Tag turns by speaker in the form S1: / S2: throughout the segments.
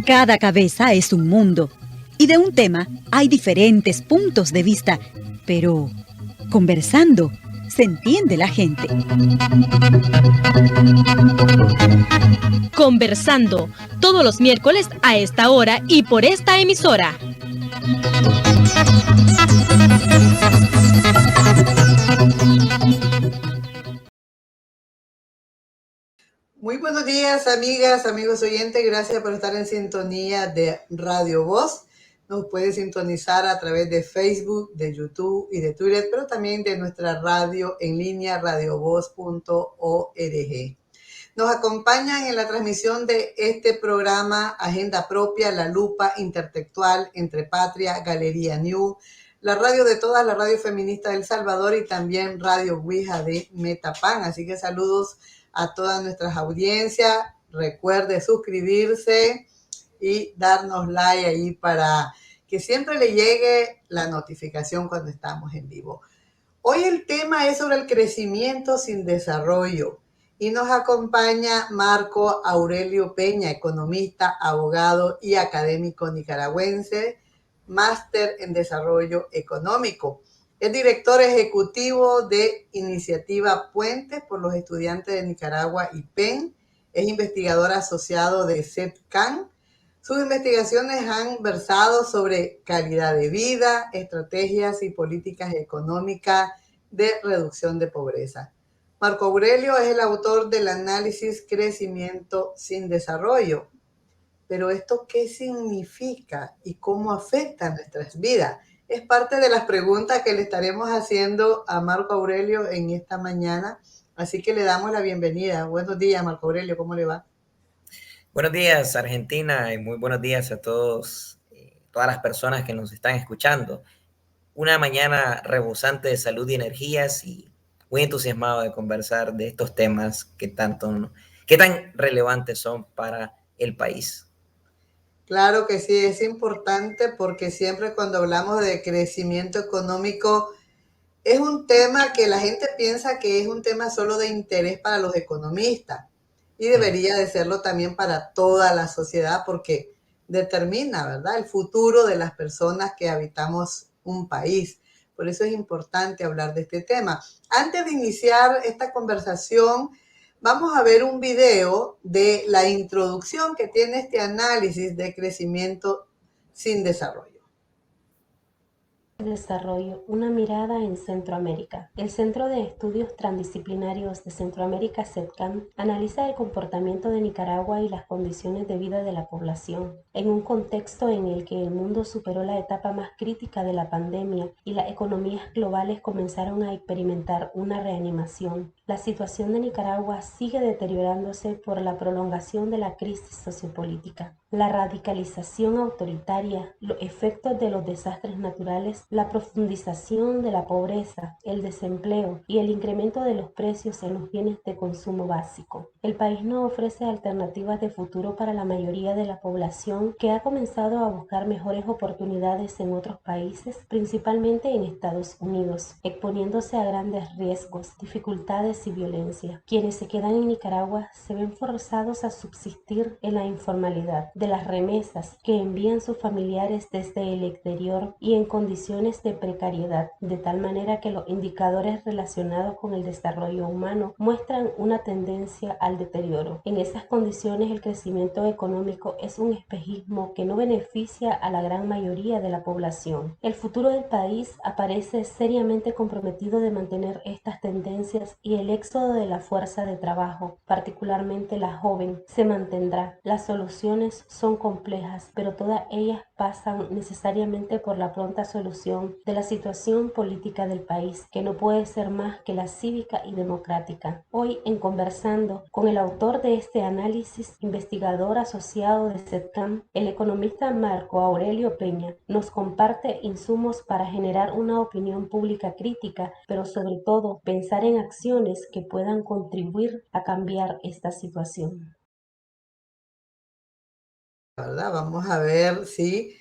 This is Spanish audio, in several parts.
S1: Cada cabeza es un mundo y de un tema hay diferentes puntos de vista, pero conversando se entiende la gente.
S2: Conversando, todos los miércoles a esta hora y por esta emisora.
S3: Muy buenos días, amigas, amigos oyentes. Gracias por estar en sintonía de Radio Voz. Nos puede sintonizar a través de Facebook, de YouTube y de Twitter, pero también de nuestra radio en línea, radiovoz.org. Nos acompañan en la transmisión de este programa Agenda Propia, La Lupa Intertextual, Entre Patria, Galería New, la radio de todas, la radio feminista de El Salvador y también Radio Ouija de Metapan. Así que saludos a todas nuestras audiencias. Recuerde suscribirse y darnos like ahí para que siempre le llegue la notificación cuando estamos en vivo. Hoy el tema es sobre el crecimiento sin desarrollo y nos acompaña Marco Aurelio Peña, economista, abogado y académico nicaragüense, máster en desarrollo económico. Es director ejecutivo de Iniciativa Puentes por los Estudiantes de Nicaragua y PEN. Es investigador asociado de CEPCAN. Sus investigaciones han versado sobre calidad de vida, estrategias y políticas económicas de reducción de pobreza. Marco Aurelio es el autor del análisis Crecimiento sin Desarrollo. Pero ¿esto qué significa y cómo afecta a nuestras vidas? Es parte de las preguntas que le estaremos haciendo a Marco Aurelio en esta mañana. Así que le damos la bienvenida. Buenos días, Marco Aurelio, ¿cómo le va?
S4: Buenos días, Argentina, y muy buenos días a todos, todas las personas que nos están escuchando. Una mañana rebosante de salud y energías y muy entusiasmado de conversar de estos temas que tan relevantes son para el país.
S3: Claro que sí, es importante porque siempre cuando hablamos de crecimiento económico es un tema que la gente piensa que es un tema solo de interés para los economistas y debería de serlo también para toda la sociedad porque determina, ¿verdad?, el futuro de las personas que habitamos un país. Por eso es importante hablar de este tema. Antes de iniciar esta conversación, vamos a ver un video de la introducción que tiene este análisis de crecimiento sin desarrollo.
S5: Desarrollo, una mirada en Centroamérica. El Centro de Estudios Transdisciplinarios de Centroamérica, CEPCAM, analiza el comportamiento de Nicaragua y las condiciones de vida de la población, en un contexto en el que el mundo superó la etapa más crítica de la pandemia y las economías globales comenzaron a experimentar una reanimación. La situación de Nicaragua sigue deteriorándose por la prolongación de la crisis sociopolítica, la radicalización autoritaria, los efectos de los desastres naturales, la profundización de la pobreza, el desempleo y el incremento de los precios en los bienes de consumo básico. El país no ofrece alternativas de futuro para la mayoría de la población que ha comenzado a buscar mejores oportunidades en otros países, principalmente en Estados Unidos, exponiéndose a grandes riesgos, dificultades y violencia. Quienes se quedan en Nicaragua se ven forzados a subsistir en la informalidad, de las remesas que envían sus familiares desde el exterior y en condiciones de precariedad, de tal manera que los indicadores relacionados con el desarrollo humano muestran una tendencia al deterioro. En esas condiciones el crecimiento económico es un espejismo que no beneficia a la gran mayoría de la población. El futuro del país aparece seriamente comprometido de mantener estas tendencias y el éxodo de la fuerza de trabajo, particularmente la joven, se mantendrá. Las soluciones son complejas, pero todas ellas pasan necesariamente por la pronta solución de la situación política del país, que no puede ser más que la cívica y democrática. Hoy, en Conversando con el autor de este análisis, investigador asociado de CEPCAM, el economista Marco Aurelio Peña, nos comparte insumos para generar una opinión pública crítica, pero sobre todo pensar en acciones que puedan contribuir a cambiar esta situación.
S3: ¿Verdad? Vamos a ver si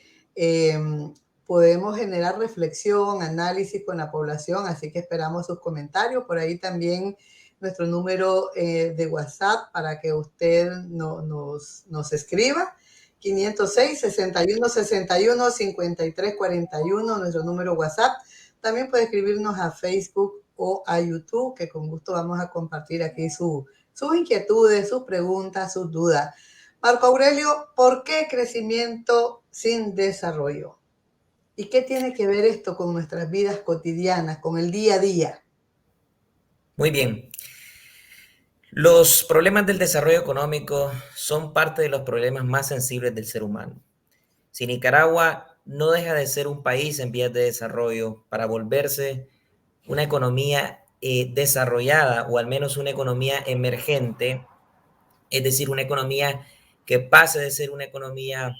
S3: podemos generar reflexión, análisis con la población, así que esperamos sus comentarios. Por ahí también nuestro número de WhatsApp para que usted nos escriba. 506-6161-5341, nuestro número WhatsApp. También puede escribirnos a Facebook o a YouTube, que con gusto vamos a compartir aquí sus inquietudes, sus preguntas, sus dudas. Marco Aurelio, ¿por qué crecimiento sin desarrollo? ¿Y qué tiene que ver esto con nuestras vidas cotidianas, con el día a día?
S4: Muy bien. Los problemas del desarrollo económico son parte de los problemas más sensibles del ser humano. Si Nicaragua no deja de ser un país en vías de desarrollo para volverse una economía desarrollada, o al menos una economía emergente, es decir, una economía que pase de ser una economía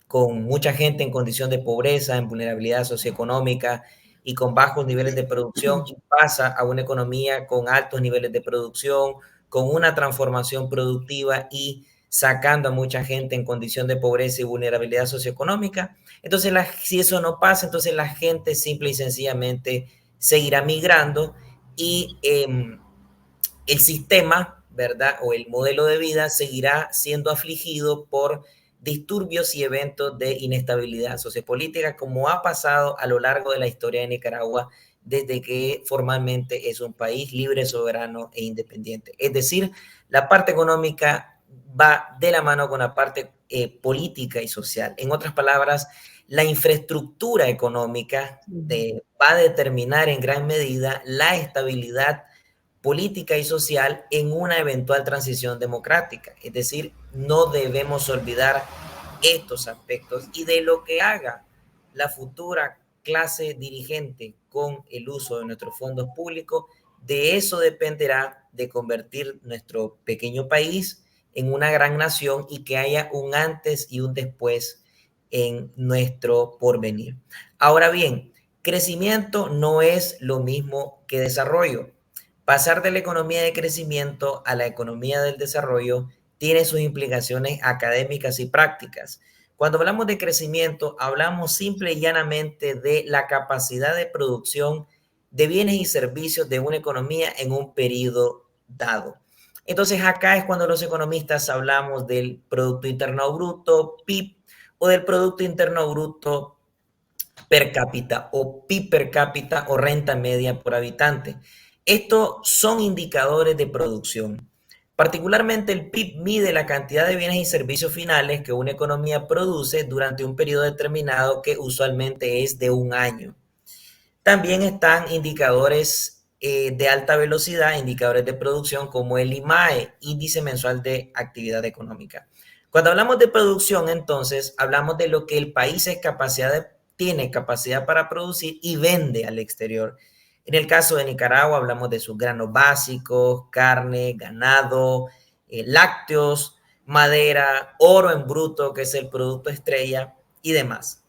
S4: con mucha gente en condición de pobreza, en vulnerabilidad socioeconómica y con bajos niveles de producción, y pasa a una economía con altos niveles de producción, con una transformación productiva y sacando a mucha gente en condición de pobreza y vulnerabilidad socioeconómica. Entonces, si eso no pasa, entonces la gente simple y sencillamente seguirá migrando y el sistema, ¿verdad? O el modelo de vida seguirá siendo afligido por disturbios y eventos de inestabilidad sociopolítica, como ha pasado a lo largo de la historia de Nicaragua desde que formalmente es un país libre, soberano e independiente. Es decir, la parte económica va de la mano con la parte política y social. En otras palabras, la infraestructura económica va a determinar en gran medida la estabilidad política y social en una eventual transición democrática. Es decir, no debemos olvidar estos aspectos, y de lo que haga la futura clase dirigente con el uso de nuestros fondos públicos, de eso dependerá de convertir nuestro pequeño país en una gran nación y que haya un antes y un después en nuestro porvenir. Ahora bien, crecimiento no es lo mismo que desarrollo. Pasar de la economía de crecimiento a la economía del desarrollo tiene sus implicaciones académicas y prácticas. Cuando hablamos de crecimiento, hablamos simple y llanamente de la capacidad de producción de bienes y servicios de una economía en un periodo dado. Entonces, acá es cuando los economistas hablamos del Producto Interno Bruto, PIB, o del Producto Interno Bruto per cápita, o PIB per cápita, o renta media por habitante. Estos son indicadores de producción. Particularmente el PIB mide la cantidad de bienes y servicios finales que una economía produce durante un periodo determinado, que usualmente es de un año. También están indicadores de alta velocidad, indicadores de producción como el IMAE, Índice Mensual de Actividad Económica. Cuando hablamos de producción, entonces, hablamos de lo que el país tiene capacidad para producir y vende al exterior. En el caso de Nicaragua hablamos de sus granos básicos, carne, ganado, lácteos, madera, oro en bruto, que es el producto estrella, y demás.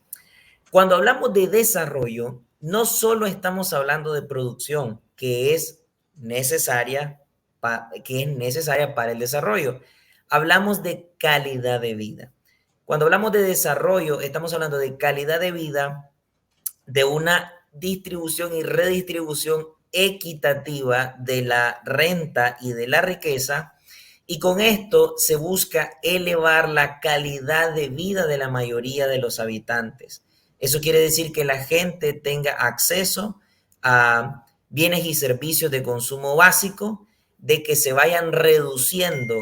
S4: Cuando hablamos de desarrollo, no solo estamos hablando de producción, que es necesaria para el desarrollo. Hablamos de calidad de vida. Cuando hablamos de desarrollo, estamos hablando de calidad de vida, de una distribución y redistribución equitativa de la renta y de la riqueza, y con esto se busca elevar la calidad de vida de la mayoría de los habitantes. Eso quiere decir que la gente tenga acceso a bienes y servicios de consumo básico, de que se vayan reduciendo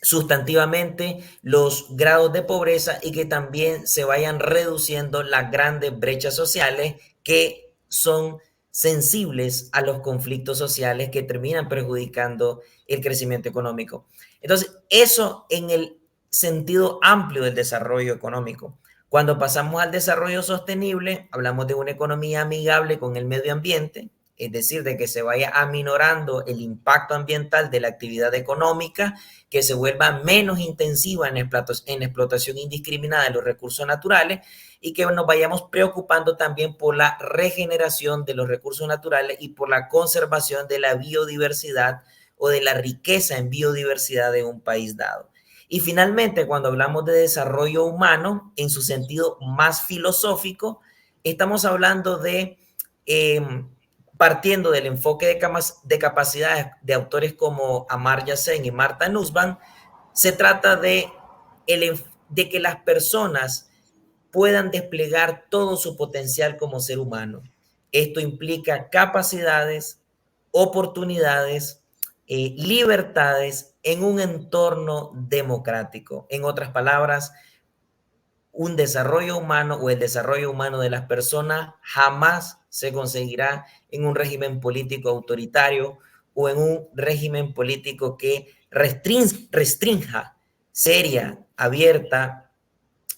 S4: sustantivamente los grados de pobreza, y que también se vayan reduciendo las grandes brechas sociales que son sensibles a los conflictos sociales que terminan perjudicando el crecimiento económico. Entonces, eso en el sentido amplio del desarrollo económico. Cuando pasamos al desarrollo sostenible, hablamos de una economía amigable con el medio ambiente, es decir, de que se vaya aminorando el impacto ambiental de la actividad económica, que se vuelva menos intensiva en explotación indiscriminada de los recursos naturales, y que nos vayamos preocupando también por la regeneración de los recursos naturales y por la conservación de la biodiversidad o de la riqueza en biodiversidad de un país dado. Y finalmente, cuando hablamos de desarrollo humano en su sentido más filosófico, estamos hablando de partiendo del enfoque de capacidades de autores como Amartya Sen y Martha Nussbaum, se trata de que las personas puedan desplegar todo su potencial como ser humano. Esto implica capacidades, oportunidades, libertades en un entorno democrático. En otras palabras, un desarrollo humano o el desarrollo humano de las personas jamás se conseguirá en un régimen político autoritario o en un régimen político que restrinja seria, abierta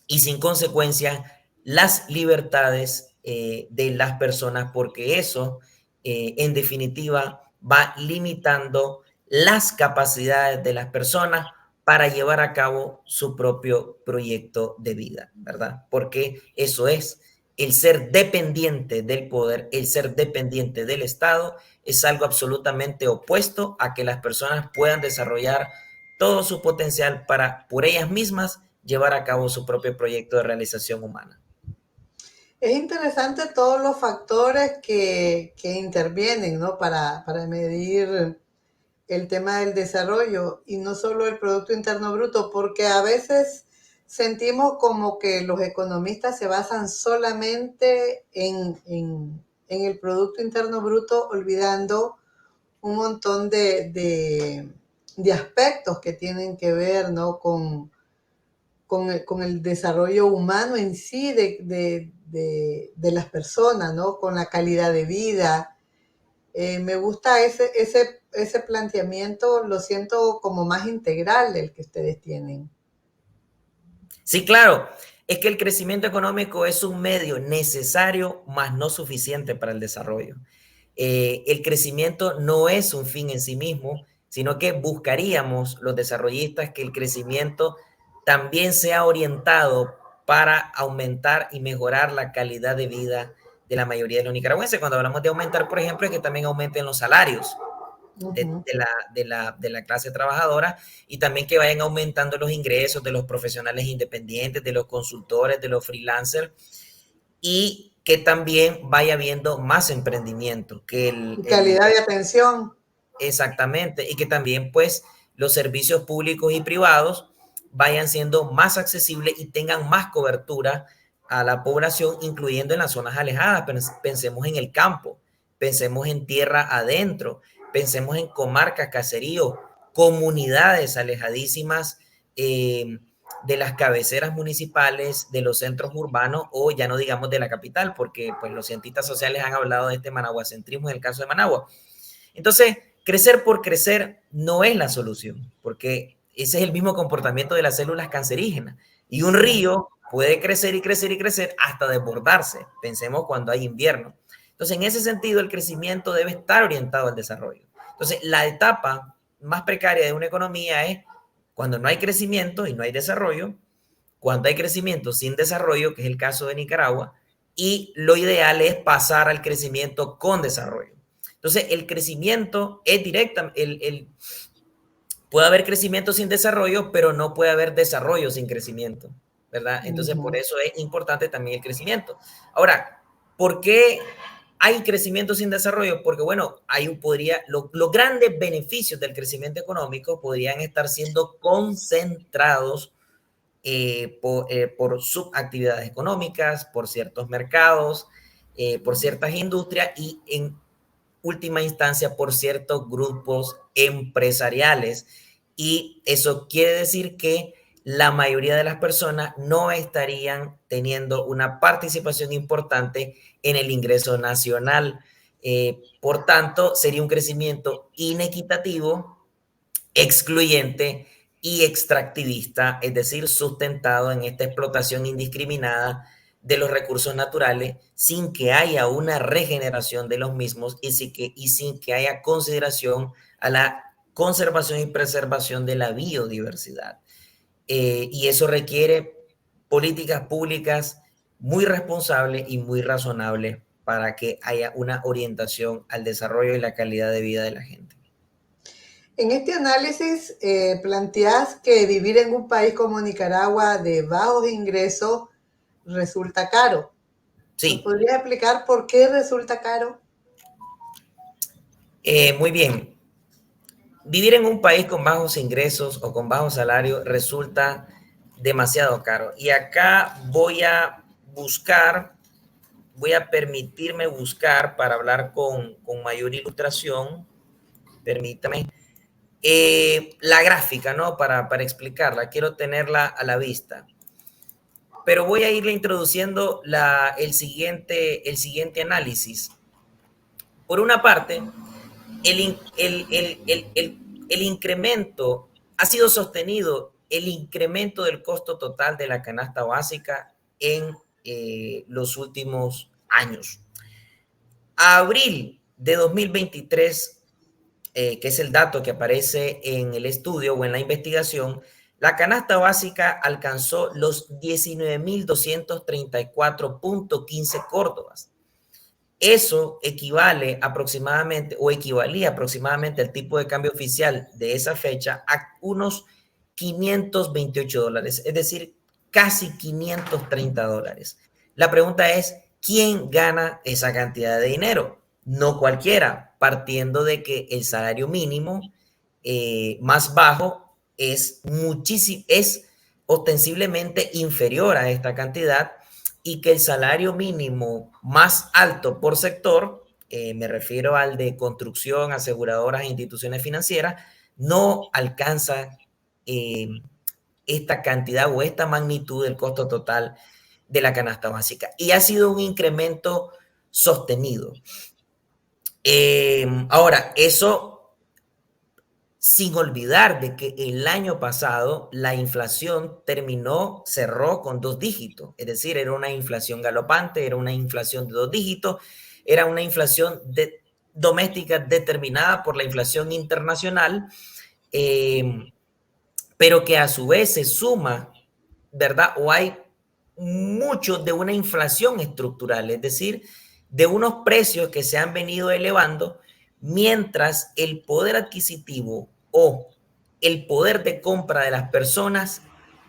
S4: y sin consecuencias las libertades de las personas, porque eso, en definitiva, va limitando las capacidades de las personas para llevar a cabo su propio proyecto de vida, ¿verdad? Porque eso es el ser dependiente del poder, el ser dependiente del Estado, es algo absolutamente opuesto a que las personas puedan desarrollar todo su potencial para, por ellas mismas, llevar a cabo su propio proyecto de realización humana.
S3: Es interesante todos los factores que intervienen, ¿no? Para medir el tema del desarrollo y no solo el Producto Interno Bruto, porque a veces sentimos como que los economistas se basan solamente en el Producto Interno Bruto, olvidando un montón de aspectos que tienen que ver, ¿no? con el desarrollo humano en sí de las personas, ¿no? Con la calidad de vida. Me gusta ese planteamiento, lo siento como más integral del que ustedes tienen.
S4: Sí, claro, es que el crecimiento económico es un medio necesario, mas no suficiente para el desarrollo. El crecimiento no es un fin en sí mismo, sino que buscaríamos los desarrollistas que el crecimiento también sea orientado para aumentar y mejorar la calidad de vida de la mayoría de los nicaragüenses. Cuando hablamos de aumentar, por ejemplo, es que también aumenten los salarios de la clase trabajadora y también que vayan aumentando los ingresos de los profesionales independientes, de los consultores, de los freelancers y que también vaya habiendo más emprendimiento.
S3: Calidad de atención.
S4: Exactamente, y que también pues los servicios públicos y privados vayan siendo más accesibles y tengan más cobertura a la población, incluyendo en las zonas alejadas. Pensemos en el campo, pensemos en tierra adentro, pensemos en comarcas, caseríos, comunidades alejadísimas de las cabeceras municipales, de los centros urbanos o ya no digamos de la capital, porque pues los cientistas sociales han hablado de este managuacentrismo en el caso de Managua. Entonces, crecer por crecer no es la solución, porque ese es el mismo comportamiento de las células cancerígenas. Y un río puede crecer y crecer y crecer hasta desbordarse. Pensemos cuando hay invierno. Entonces, en ese sentido, el crecimiento debe estar orientado al desarrollo. Entonces, la etapa más precaria de una economía es cuando no hay crecimiento y no hay desarrollo, cuando hay crecimiento sin desarrollo, que es el caso de Nicaragua, y lo ideal es pasar al crecimiento con desarrollo. Entonces, el crecimiento es directo, puede haber crecimiento sin desarrollo, pero no puede haber desarrollo sin crecimiento, ¿verdad? Entonces, por eso es importante también el crecimiento. Ahora, ¿por qué hay crecimiento sin desarrollo? Porque, bueno, los grandes beneficios del crecimiento económico podrían estar siendo concentrados por subactividades económicas, por ciertos mercados, por ciertas industrias y en última instancia por ciertos grupos empresariales. Y eso quiere decir que la mayoría de las personas no estarían teniendo una participación importante en el ingreso nacional. Por tanto, sería un crecimiento inequitativo, excluyente y extractivista, es decir, sustentado en esta explotación indiscriminada de los recursos naturales sin que haya una regeneración de los mismos y sin que haya consideración a la conservación y preservación de la biodiversidad. Y eso requiere políticas públicas muy responsables y muy razonables para que haya una orientación al desarrollo y la calidad de vida de la gente.
S3: En este análisis planteas que vivir en un país como Nicaragua de bajos ingresos resulta caro.
S4: Sí.
S3: ¿Nos podrías explicar por qué resulta caro?
S4: Muy bien. Vivir en un país con bajos ingresos o con bajos salarios resulta demasiado caro. Y acá voy a permitirme buscar para hablar con mayor ilustración. Permítame. La gráfica, ¿no? Para explicarla. Quiero tenerla a la vista. Pero voy a irle introduciendo el siguiente análisis. Por una parte, el incremento ha sido sostenido, el incremento del costo total de la canasta básica en los últimos años. A abril de 2023, que es el dato que aparece en el estudio o en la investigación, la canasta básica alcanzó los 19.234.15 córdobas. Eso equivale aproximadamente o equivalía aproximadamente al tipo de cambio oficial de esa fecha a unos $528, es decir, casi $530. La pregunta es, ¿quién gana esa cantidad de dinero? No cualquiera, partiendo de que el salario mínimo más bajo es ostensiblemente inferior a esta cantidad y que el salario mínimo más alto por sector, me refiero al de construcción, aseguradoras e instituciones financieras, no alcanza esta cantidad o esta magnitud del costo total de la canasta básica. Y ha sido un incremento sostenido. Ahora, eso sin olvidar de que el año pasado la inflación cerró con 2 dígitos, es decir, era una inflación galopante, era una inflación de 2 dígitos, era una inflación doméstica determinada por la inflación internacional, pero que a su vez se suma, ¿verdad? O hay mucho de una inflación estructural, es decir, de unos precios que se han venido elevando mientras el poder adquisitivo o el poder de compra de las personas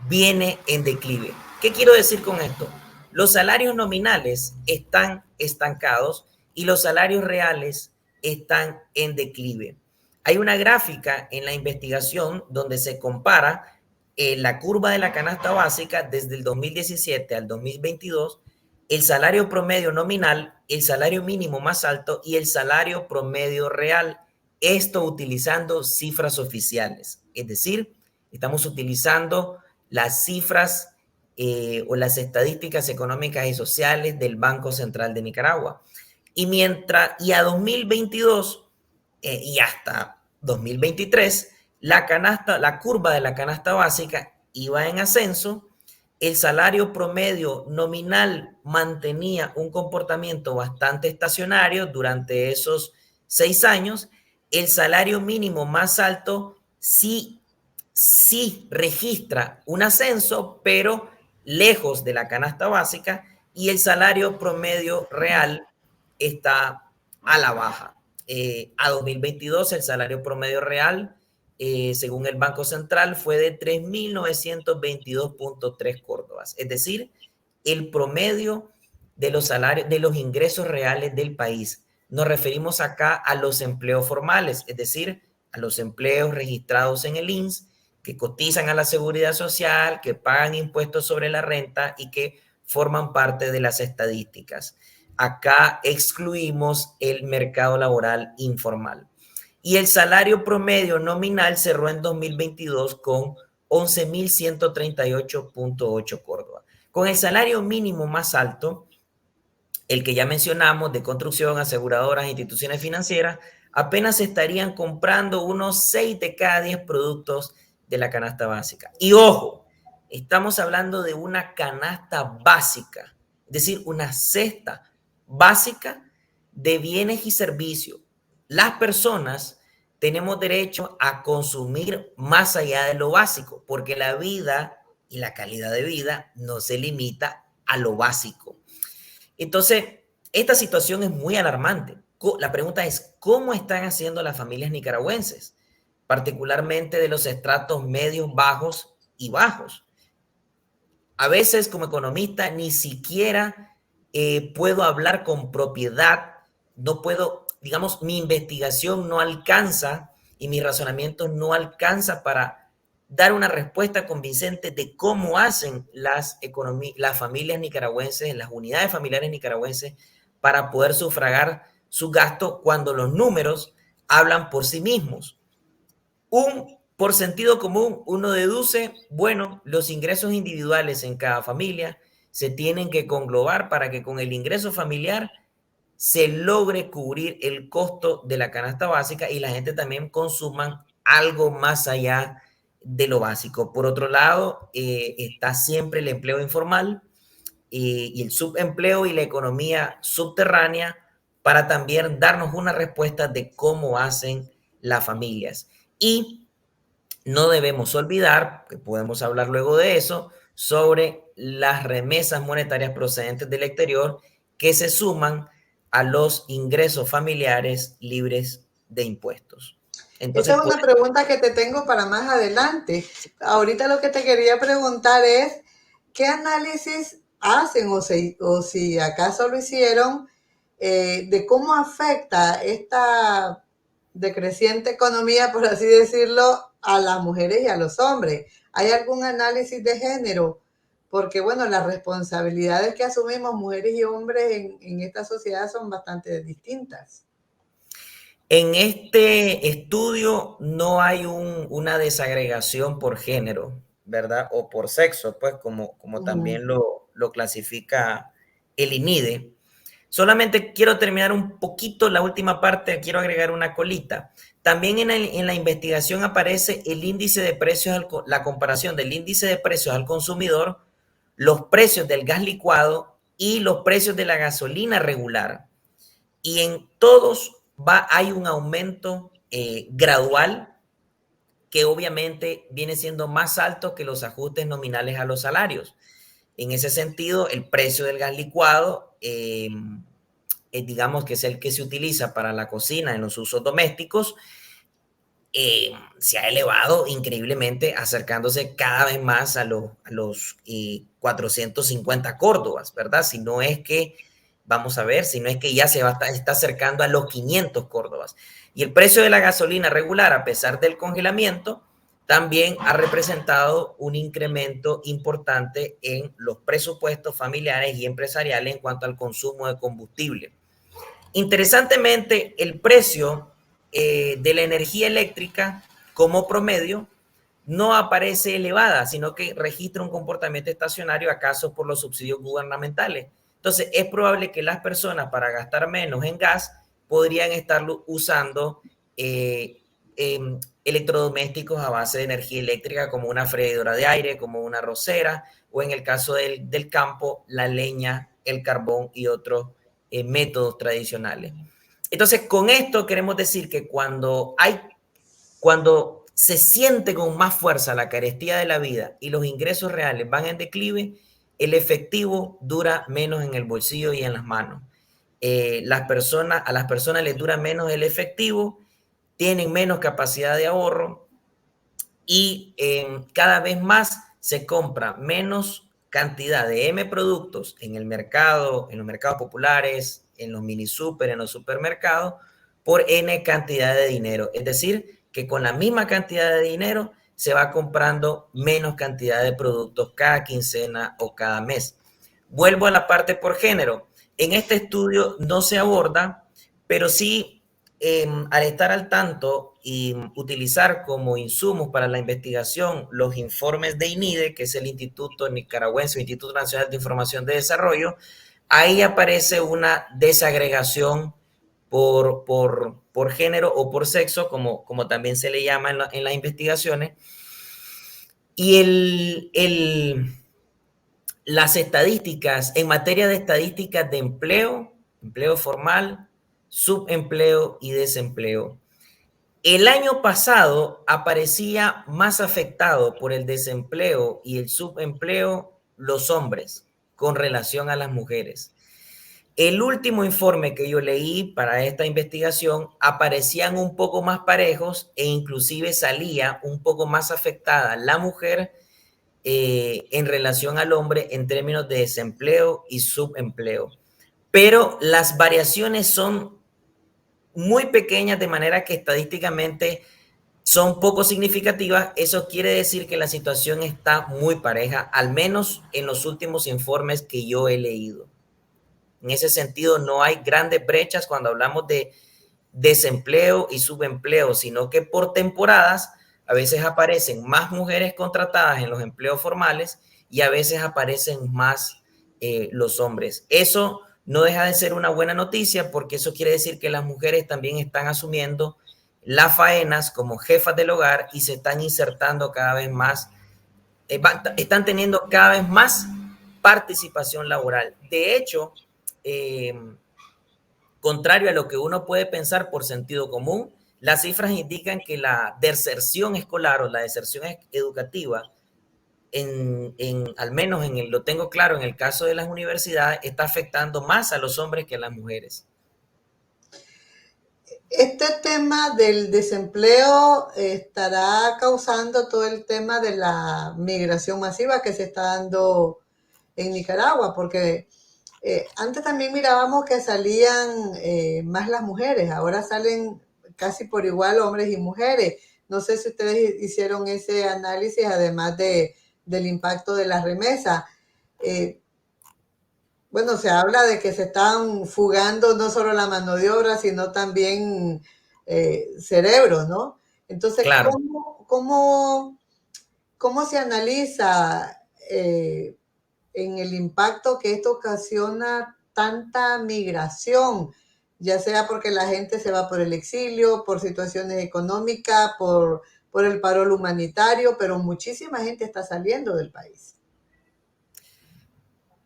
S4: viene en declive. ¿Qué quiero decir con esto? Los salarios nominales están estancados y los salarios reales están en declive. Hay una gráfica en la investigación donde se compara la curva de la canasta básica desde el 2017 al 2022, el salario promedio nominal, el salario mínimo más alto y el salario promedio real. Esto utilizando cifras oficiales, es decir, estamos utilizando las cifras o las estadísticas económicas y sociales del Banco Central de Nicaragua. Y a 2022 y hasta 2023, la curva de la canasta básica iba en ascenso. El salario promedio nominal mantenía un comportamiento bastante estacionario durante esos 6 años. El salario mínimo más alto sí registra un ascenso, pero lejos de la canasta básica, y el salario promedio real está a la baja. A 2022 el salario promedio real, según el Banco Central, fue de 3.922.3 córdobas, es decir, el promedio de los salarios, de los ingresos reales del país. Nos referimos acá a los empleos formales, es decir, a los empleos registrados en el INSS, que cotizan a la seguridad social, que pagan impuestos sobre la renta y que forman parte de las estadísticas. Acá excluimos el mercado laboral informal. Y el salario promedio nominal cerró en 2022 con 11.138.8 córdobas. Con el salario mínimo más alto, el que ya mencionamos, de construcción, aseguradoras, instituciones financieras, apenas estarían comprando unos 6 de cada 10 productos de la canasta básica. Y ojo, estamos hablando de una canasta básica, es decir, una cesta básica de bienes y servicios. Las personas tenemos derecho a consumir más allá de lo básico, porque la vida y la calidad de vida no se limita a lo básico. Entonces, esta situación es muy alarmante. La pregunta es, ¿cómo están haciendo las familias nicaragüenses? Particularmente de los estratos medios, bajos y bajos. A veces, como economista, ni siquiera puedo hablar con propiedad, no puedo digamos, mi investigación no alcanza y mis razonamientos no alcanza para dar una respuesta convincente de cómo hacen las familias nicaragüenses, las unidades familiares nicaragüenses, para poder sufragar su gasto cuando los números hablan por sí mismos. Por sentido común, uno deduce, bueno, los ingresos individuales en cada familia se tienen que conglobar para que con el ingreso familiar se logre cubrir el costo de la canasta básica y la gente también consuman algo más allá de lo básico. Por otro lado, está siempre el empleo informal y el subempleo y la economía subterránea para también darnos una respuesta de cómo hacen las familias. Y no debemos olvidar, que podemos hablar luego de eso, sobre las remesas monetarias procedentes del exterior que se suman a los ingresos familiares libres de impuestos.
S3: Entonces, esa es una pregunta que te tengo para más adelante. Ahorita lo que te quería preguntar es, ¿qué análisis hacen o si acaso lo hicieron de cómo afecta esta decreciente economía, por así decirlo, a las mujeres y a los hombres? ¿Hay algún análisis de género? Porque, bueno, las responsabilidades que asumimos mujeres y hombres en esta sociedad son bastante distintas.
S4: En este estudio no hay una desagregación por género, ¿verdad? O por sexo, pues como también lo clasifica el INIDE. Solamente quiero terminar un poquito la última parte, quiero agregar una colita. También en la investigación aparece el índice de precios, la comparación del índice de precios al consumidor, los precios del gas licuado y los precios de la gasolina regular. Y en todos hay un aumento gradual que obviamente viene siendo más alto que los ajustes nominales a los salarios. En ese sentido, el precio del gas licuado, digamos que es el que se utiliza para la cocina en los usos domésticos, se ha elevado increíblemente, acercándose cada vez más a los 450 córdobas, ¿verdad? Si no es que, vamos a ver, si no es que ya está acercando a los 500 córdobas. Y el precio de la gasolina regular, a pesar del congelamiento, también ha representado un incremento importante en los presupuestos familiares y empresariales en cuanto al consumo de combustible. Interesantemente, el precio de la energía eléctrica como promedio no aparece elevada, sino que registra un comportamiento estacionario, acaso por los subsidios gubernamentales. Entonces, es probable que las personas, para gastar menos en gas, podrían estarlo usando electrodomésticos a base de energía eléctrica, como una freidora de aire, como una arrocera, o en el caso del campo, la leña, el carbón y otros métodos tradicionales. Entonces, con esto queremos decir que cuando se siente con más fuerza la carestía de la vida y los ingresos reales van en declive, el efectivo dura menos en el bolsillo y en las manos. A las personas les dura menos el efectivo, tienen menos capacidad de ahorro y cada vez más se compra menos cantidad de M productos en el mercado, en los mercados populares, en los mini super, en los supermercados, por N cantidad de dinero. Es decir, que con la misma cantidad de dinero se va comprando menos cantidad de productos cada quincena o cada mes. Vuelvo a la parte por género. En este estudio no se aborda, pero sí, al estar al tanto y utilizar como insumos para la investigación los informes de INIDE, que es el Instituto Nicaragüense, Instituto Nacional de Información de Desarrollo, ahí aparece una desagregación por género o por sexo, como también se le llama en las investigaciones. Y las estadísticas, en materia de estadísticas de empleo formal, subempleo y desempleo. El año pasado aparecía más afectado por el desempleo y el subempleo los hombres con relación a las mujeres. El último informe que yo leí para esta investigación aparecían un poco más parejos e inclusive salía un poco más afectada la mujer en relación al hombre en términos de desempleo y subempleo. Pero las variaciones son muy pequeñas, de manera que estadísticamente son poco significativas. Eso quiere decir que la situación está muy pareja, al menos en los últimos informes que yo he leído. En ese sentido, no hay grandes brechas cuando hablamos de desempleo y subempleo, sino que por temporadas a veces aparecen más mujeres contratadas en los empleos formales y a veces aparecen más los hombres. Eso no deja de ser una buena noticia, porque eso quiere decir que las mujeres también están asumiendo las faenas como jefas del hogar y se están insertando cada vez más, están teniendo cada vez más participación laboral. De hecho, contrario a lo que uno puede pensar por sentido común, las cifras indican que la deserción escolar o la deserción educativa, al menos lo tengo claro, en el caso de las universidades, está afectando más a los hombres que a las mujeres.
S3: Este tema del desempleo estará causando todo el tema de la migración masiva que se está dando en Nicaragua, porque antes también mirábamos que salían más las mujeres, ahora salen casi por igual hombres y mujeres. No sé si ustedes hicieron ese análisis, además del impacto de las remesas. Bueno, se habla de que se están fugando no solo la mano de obra, sino también cerebros, ¿no? Entonces,
S4: claro.
S3: ¿Cómo se analiza en el impacto que esto ocasiona tanta migración, ya sea porque la gente se va por el exilio, por situaciones económicas, por el paro humanitario, pero muchísima gente está saliendo del país?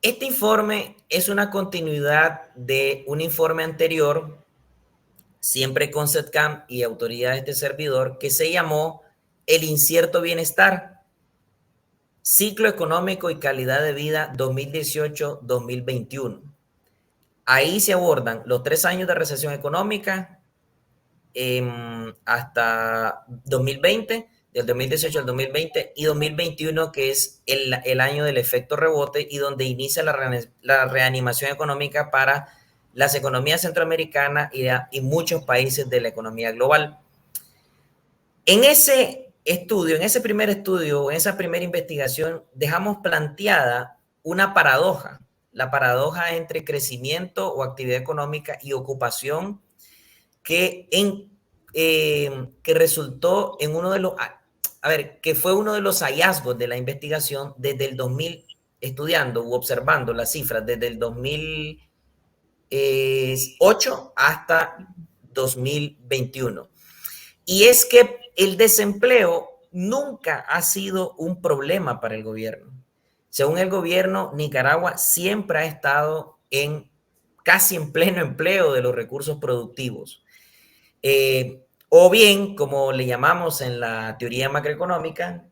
S4: Este informe es una continuidad de un informe anterior, siempre con SETCAM y autoridades de servidor, que se llamó El incierto bienestar, ciclo económico y calidad de vida 2018-2021. Ahí se abordan los 3 años de recesión económica hasta 2020, del 2018 al 2020, y 2021, que es el año del efecto rebote y donde inicia la reanimación económica para las economías centroamericanas y muchos países de la economía global. En ese estudio, en ese primer estudio, en esa primera investigación, dejamos planteada una paradoja, la paradoja entre crecimiento o actividad económica y ocupación, que resultó en uno de los, que fue uno de los hallazgos de la investigación desde el 2000, estudiando u observando las cifras desde el 2008 hasta 2021. Y es que el desempleo nunca ha sido un problema para el gobierno. Según el gobierno, Nicaragua siempre ha estado casi en pleno empleo de los recursos productivos. O bien, como le llamamos en la teoría macroeconómica,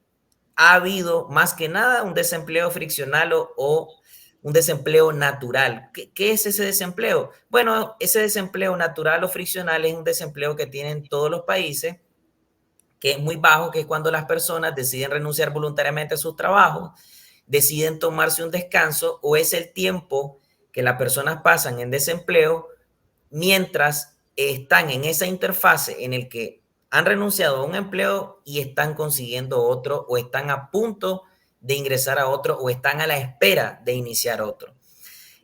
S4: ha habido más que nada un desempleo friccional o un desempleo natural. ¿Qué es ese desempleo? Bueno, ese desempleo natural o friccional es un desempleo que tienen todos los países, que es muy bajo, que es cuando las personas deciden renunciar voluntariamente a sus trabajos, deciden tomarse un descanso, o es el tiempo que las personas pasan en desempleo mientras están en esa interfase en el que han renunciado a un empleo y están consiguiendo otro, o están a punto de ingresar a otro, o están a la espera de iniciar otro.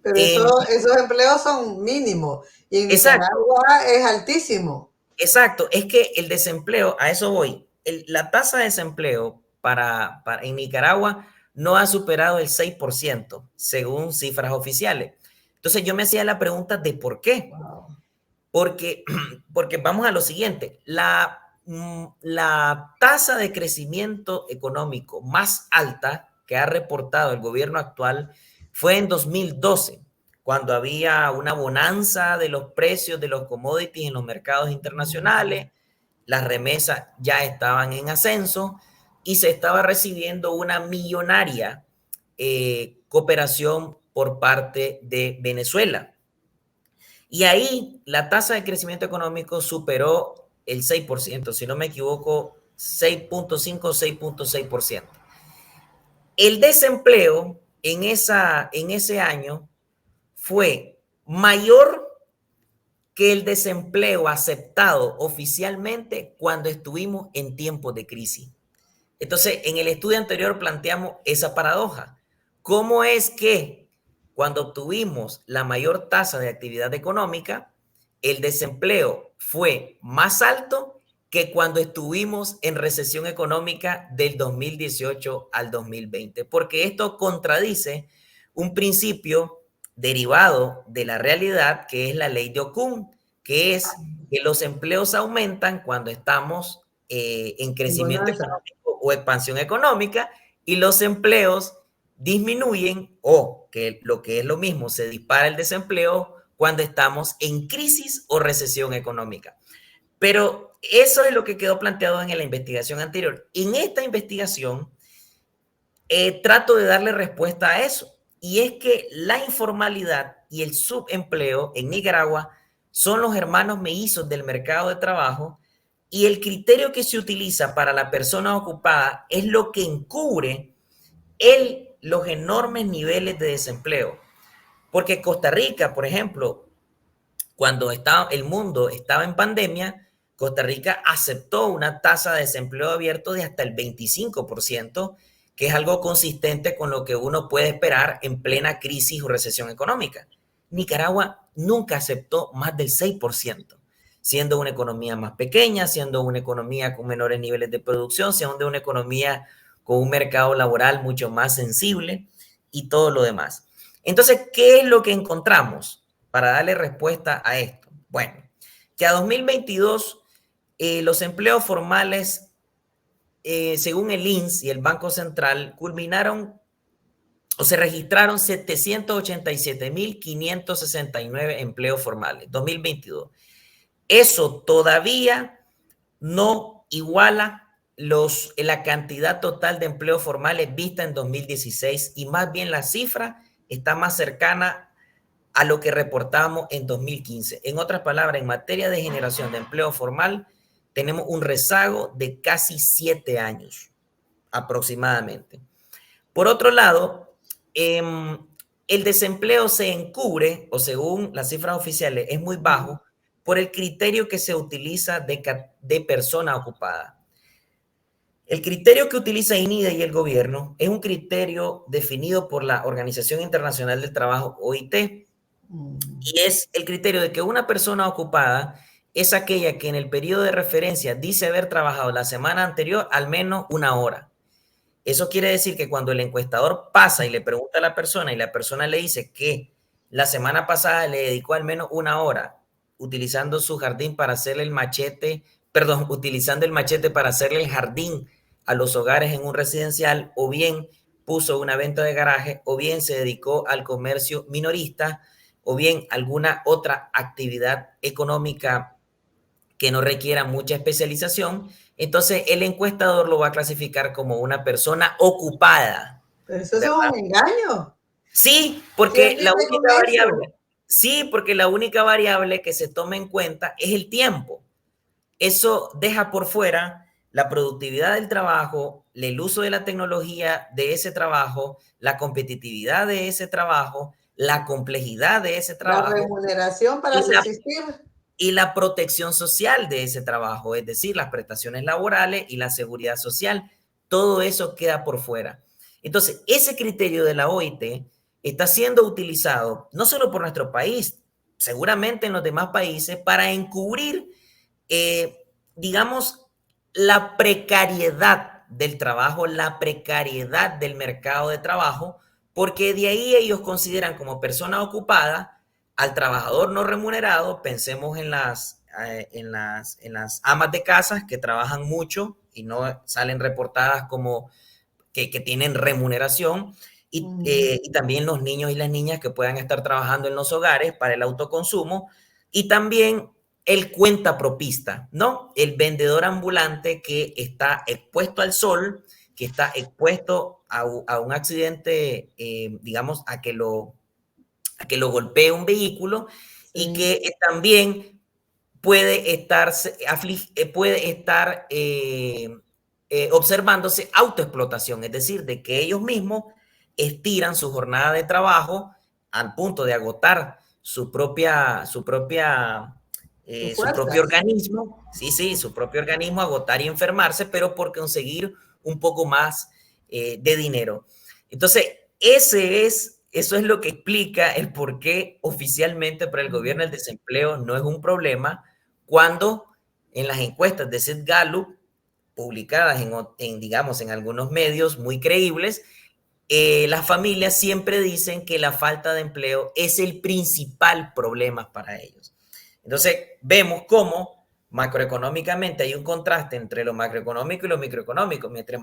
S3: Pero esos empleos son mínimos y en Nicaragua es altísimo.
S4: Exacto, es que el desempleo, a eso voy, la tasa de desempleo en Nicaragua no ha superado el 6%, según cifras oficiales. Entonces yo me hacía la pregunta de por qué. Wow. Porque vamos a lo siguiente, la tasa de crecimiento económico más alta que ha reportado el gobierno actual fue en 2012, cuando había una bonanza de los precios de los commodities en los mercados internacionales, las remesas ya estaban en ascenso y se estaba recibiendo una millonaria cooperación por parte de Venezuela. Y ahí la tasa de crecimiento económico superó el 6%, si no me equivoco, 6.5 o 6.6%. El desempleo en ese año fue mayor que el desempleo aceptado oficialmente cuando estuvimos en tiempos de crisis. Entonces, en el estudio anterior planteamos esa paradoja. ¿Cómo es que cuando obtuvimos la mayor tasa de actividad económica, el desempleo fue más alto que cuando estuvimos en recesión económica del 2018 al 2020? Porque esto contradice un principio derivado de la realidad, que es la ley de Okun, que es que los empleos aumentan cuando estamos en crecimiento económico o expansión económica, y los empleos disminuyen, o que lo que es lo mismo, se dispara el desempleo cuando estamos en crisis o recesión económica. Pero eso es lo que quedó planteado en la investigación anterior. En esta investigación trato de darle respuesta a eso, y es que la informalidad y el subempleo en Nicaragua son los hermanos mellizos del mercado de trabajo, y el criterio que se utiliza para la persona ocupada es lo que encubre los enormes niveles de desempleo. Porque Costa Rica, por ejemplo, cuando el mundo estaba en pandemia, Costa Rica aceptó una tasa de desempleo abierto de hasta el 25%, que es algo consistente con lo que uno puede esperar en plena crisis o recesión económica. Nicaragua nunca aceptó más del 6%, siendo una economía más pequeña, siendo una economía con menores niveles de producción, siendo una economía con un mercado laboral mucho más sensible y todo lo demás. Entonces, ¿qué es lo que encontramos para darle respuesta a esto? Bueno, que a 2022 los empleos formales, según el INS y el Banco Central, culminaron o se registraron 787.569 empleos formales, 2022. Eso todavía no iguala la cantidad total de empleos formales vista en 2016, y más bien la cifra está más cercana a lo que reportamos en 2015. En otras palabras, en materia de generación de empleo formal, tenemos un rezago de casi 7 años aproximadamente. Por otro lado, el desempleo se encubre, o según las cifras oficiales, es muy bajo por el criterio que se utiliza de persona ocupada. El criterio que utiliza INIDE y el gobierno es un criterio definido por la Organización Internacional del Trabajo, OIT, y es el criterio de que una persona ocupada es aquella que en el periodo de referencia dice haber trabajado la semana anterior al menos 1 hora. Eso quiere decir que cuando el encuestador pasa y le pregunta a la persona y la persona le dice que la semana pasada le dedicó al menos 1 hora utilizando su jardín para hacerle utilizando el machete para hacerle el jardín a los hogares en un residencial, o bien puso una venta de garaje, o bien se dedicó al comercio minorista, o bien alguna otra actividad económica que no requiera mucha especialización, entonces el encuestador lo va a clasificar como una persona ocupada.
S3: Pero eso es un engaño.
S4: Sí, porque la única variable que se toma en cuenta es el tiempo. Eso deja por fuera la productividad del trabajo, el uso de la tecnología de ese trabajo, la competitividad de ese trabajo, la complejidad de ese trabajo.
S3: La remuneración para subsistir.
S4: Y la protección social de ese trabajo, es decir, las prestaciones laborales y la seguridad social. Todo eso queda por fuera. Entonces, ese criterio de la OIT está siendo utilizado no solo por nuestro país, seguramente en los demás países, para encubrir, digamos, la precariedad del trabajo, la precariedad del mercado de trabajo, porque de ahí ellos consideran como persona ocupada al trabajador no remunerado. Pensemos en las amas de casa que trabajan mucho y no salen reportadas como que tienen remuneración, y también los niños y las niñas que puedan estar trabajando en los hogares para el autoconsumo, y también el cuentapropista, ¿no? El vendedor ambulante que está expuesto al sol, que está expuesto a un accidente, digamos, a que lo golpee un vehículo, y que también puede estar observándose autoexplotación, es decir, de que ellos mismos estiran su jornada de trabajo al punto de agotar su propia
S3: Sus
S4: su propio
S3: fuerzas.
S4: organismo, sí, su propio organismo agotar y enfermarse, pero por conseguir un poco más de dinero. Entonces, eso es lo que explica el por qué oficialmente para el gobierno el desempleo no es un problema, cuando en las encuestas de Sid Gallup, publicadas digamos, en algunos medios muy creíbles, las familias siempre dicen que la falta de empleo es el principal problema para ellos. Entonces, vemos cómo macroeconómicamente hay un contraste entre lo macroeconómico y lo microeconómico. Mientras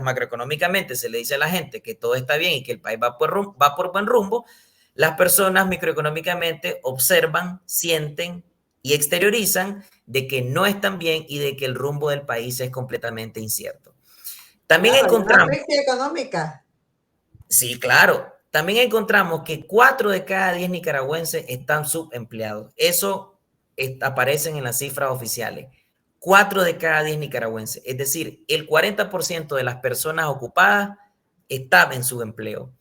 S4: macroeconómicamente se le dice a la gente que todo está bien y que el país va por buen rumbo, las personas microeconómicamente observan, sienten y exteriorizan de que no están bien y de que el rumbo del país es completamente incierto. También
S3: Claro, hay una
S4: encontramos,
S3: crisis económica.
S4: sí, claro, también encontramos que 4 de cada 10 nicaragüenses están subempleados. Eso aparece en las cifras oficiales. 4 de cada 10 nicaragüenses, es decir, el 40% de las personas ocupadas estaba en subempleo.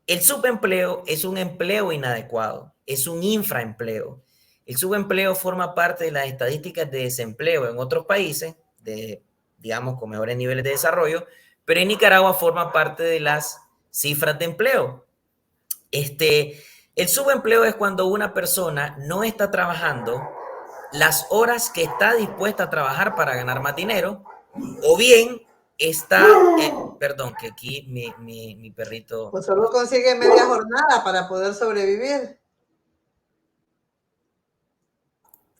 S4: El subempleo es un empleo inadecuado, es un infraempleo. El subempleo forma parte de las estadísticas de desempleo en otros países, digamos, con mejores niveles de desarrollo, pero en Nicaragua forma parte de las cifras de empleo. El subempleo es cuando una persona no está trabajando las horas que está dispuesta a trabajar para ganar más dinero, o bien está, perdón, que aquí mi perrito...
S3: Pues solo consigue media jornada para poder sobrevivir.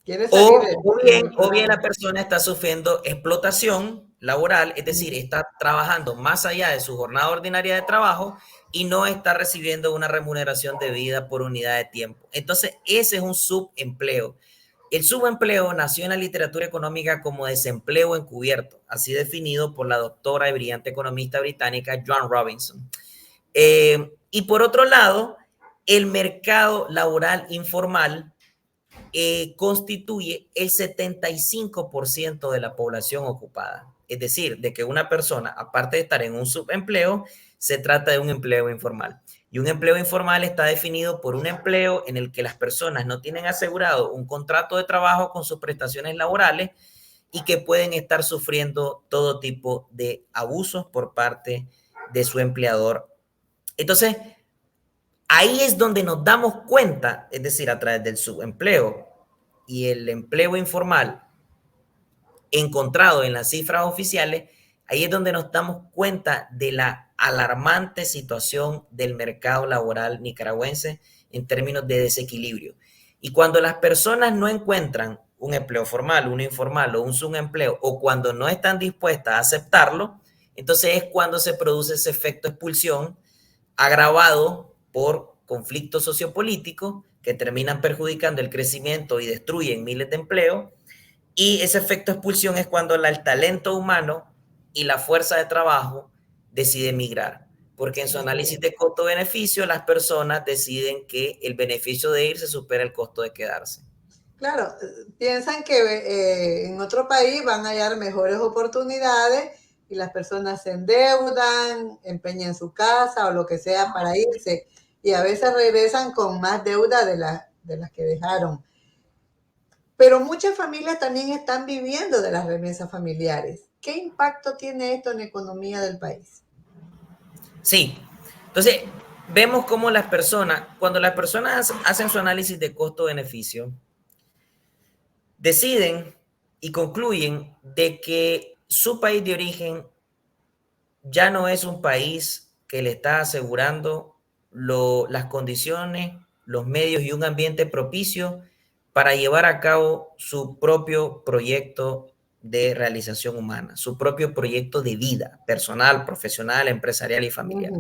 S3: Quiere salir
S4: O bien la persona está sufriendo explotación laboral, es decir, está trabajando más allá de su jornada ordinaria de trabajo y no está recibiendo una remuneración debida por unidad de tiempo. Entonces, ese es un subempleo. El subempleo nació en la literatura económica como desempleo encubierto, así definido por la doctora y brillante economista británica Joan Robinson. Y por otro lado, el mercado laboral informal constituye el 75% de la población ocupada. Es decir, de que una persona, aparte de estar en un subempleo, se trata de un empleo informal. Y un empleo informal está definido por un empleo en el que las personas no tienen asegurado un contrato de trabajo con sus prestaciones laborales y que pueden estar sufriendo todo tipo de abusos por parte de su empleador. Entonces, ahí es donde nos damos cuenta, es decir, a través del subempleo y el empleo informal encontrado en las cifras oficiales, ahí es donde nos damos cuenta de la alarmante situación del mercado laboral nicaragüense en términos de desequilibrio. Y cuando las personas no encuentran un empleo formal, un informal o un subempleo, o cuando no están dispuestas a aceptarlo, entonces es cuando se produce ese efecto expulsión agravado por conflictos sociopolíticos que terminan perjudicando el crecimiento y destruyen miles de empleos. Y ese efecto expulsión es cuando el talento humano y la fuerza de trabajo decide migrar, porque en su análisis de costo-beneficio las personas deciden que el beneficio de irse supera el costo de quedarse.
S3: Claro, piensan que en otro país van a hallar mejores oportunidades y las personas se endeudan, empeñan su casa o lo que sea para irse y a veces regresan con más deuda de las que dejaron. Pero muchas familias también están viviendo de las remesas familiares. ¿Qué impacto tiene esto en la economía del país?
S4: Sí, entonces vemos cómo las personas, cuando las personas hacen su análisis de costo-beneficio, deciden y concluyen de que su país de origen ya no es un país que le está asegurando las condiciones, los medios y un ambiente propicio para llevar a cabo su propio proyecto de realización humana, su propio proyecto de vida personal, profesional, empresarial y familiar.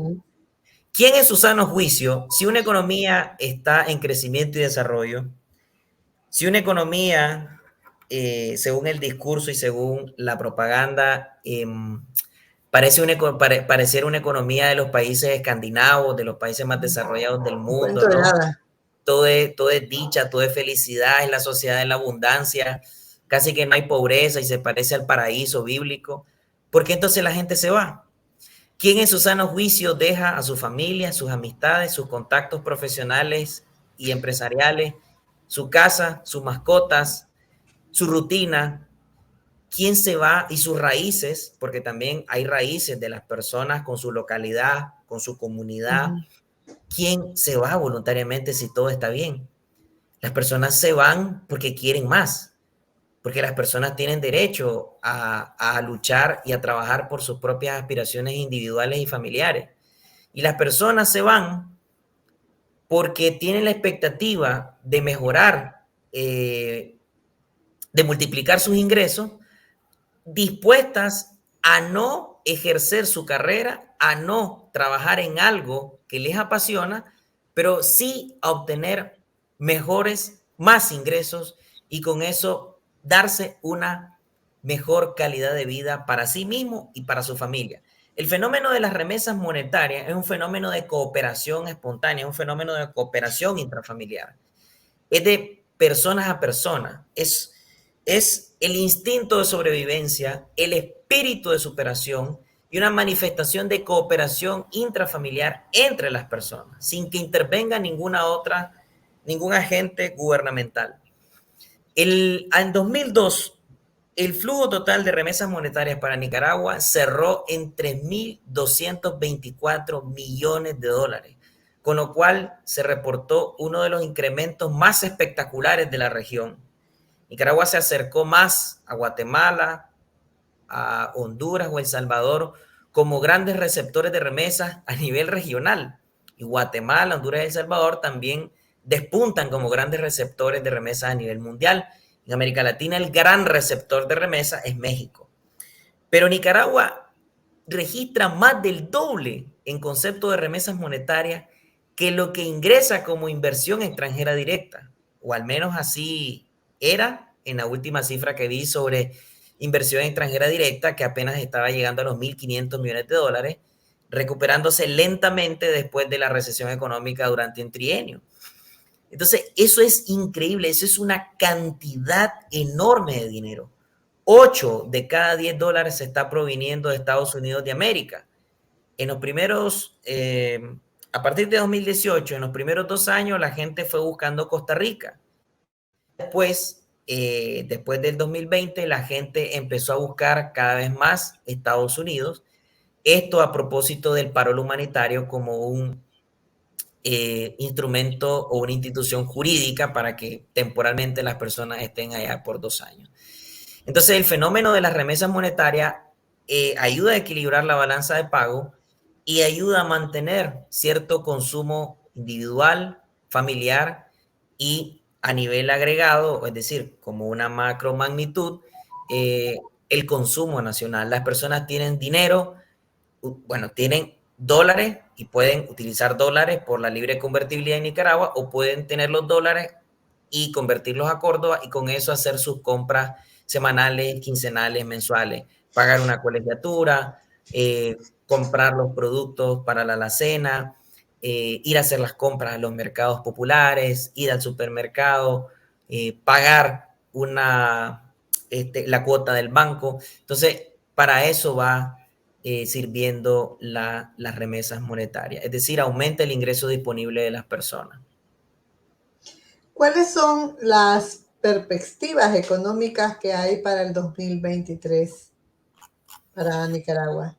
S4: ¿Quién en su sano juicio, si una economía está en crecimiento y desarrollo, si una economía, según el discurso y según la propaganda, pareciera una economía de los países escandinavos, de los países más desarrollados del mundo, ¿no? Todo es dicha, todo es felicidad, es la sociedad de la abundancia, casi que no hay pobreza y se parece al paraíso bíblico? ¿Por qué entonces la gente se va? ¿Quién en su sano juicio deja a su familia, sus amistades, sus contactos profesionales y empresariales, su casa, sus mascotas, su rutina, quién se va y sus raíces, porque también hay raíces de las personas con su localidad, con su comunidad. ¿Quién se va voluntariamente si todo está bien? Las personas se van porque quieren más, porque las personas tienen derecho a luchar y a trabajar por sus propias aspiraciones individuales y familiares. Y las personas se van porque tienen la expectativa de mejorar, de multiplicar sus ingresos, dispuestas a no ejercer su carrera, a no trabajar en algo que les apasiona, pero sí a obtener más ingresos y con eso darse una mejor calidad de vida para sí mismo y para su familia. El fenómeno de las remesas monetarias es un fenómeno de cooperación espontánea, es un fenómeno de cooperación intrafamiliar. Es de personas a personas, es el instinto de sobrevivencia, el espíritu de superación y una manifestación de cooperación intrafamiliar entre las personas, sin que intervenga ningún agente gubernamental. En 2002, el flujo total de remesas monetarias para Nicaragua cerró en 3.224 millones de dólares, con lo cual se reportó uno de los incrementos más espectaculares de la región. Nicaragua se acercó más a Guatemala, a Honduras o El Salvador como grandes receptores de remesas a nivel regional. Y Guatemala, Honduras y El Salvador también despuntan como grandes receptores de remesas a nivel mundial. En América Latina el gran receptor de remesas es México. Pero Nicaragua registra más del doble en concepto de remesas monetarias que lo que ingresa como inversión extranjera directa, o al menos así era en la última cifra que vi sobre inversión extranjera directa, que apenas estaba llegando a los 1.500 millones de dólares, recuperándose lentamente después de la recesión económica durante un trienio. Entonces, eso es increíble, eso es una cantidad enorme de dinero. 8 de cada 10 dólares se está proviniendo de Estados Unidos de América. En los primeros, a partir de 2018, en los primeros 2 años, la gente fue buscando Costa Rica. Después del 2020, la gente empezó a buscar cada vez más Estados Unidos. Esto a propósito del paro humanitario como un instrumento o una institución jurídica para que temporalmente las personas estén allá por 2 años. Entonces, el fenómeno de las remesas monetarias ayuda a equilibrar la balanza de pago y ayuda a mantener cierto consumo individual, familiar y a nivel agregado, es decir, como una macro magnitud, el consumo nacional. Las personas tienen dinero, tienen dólares y pueden utilizar dólares por la libre convertibilidad en Nicaragua o pueden tener los dólares y convertirlos a Córdoba y con eso hacer sus compras semanales, quincenales, mensuales, pagar una colegiatura, comprar los productos para la alacena, ir a hacer las compras a los mercados populares, ir al supermercado, pagar la cuota del banco. Entonces, para eso va sirviendo las remesas monetarias, es decir, aumenta el ingreso disponible de las personas.
S3: ¿Cuáles son las perspectivas económicas que hay para el 2023 para Nicaragua?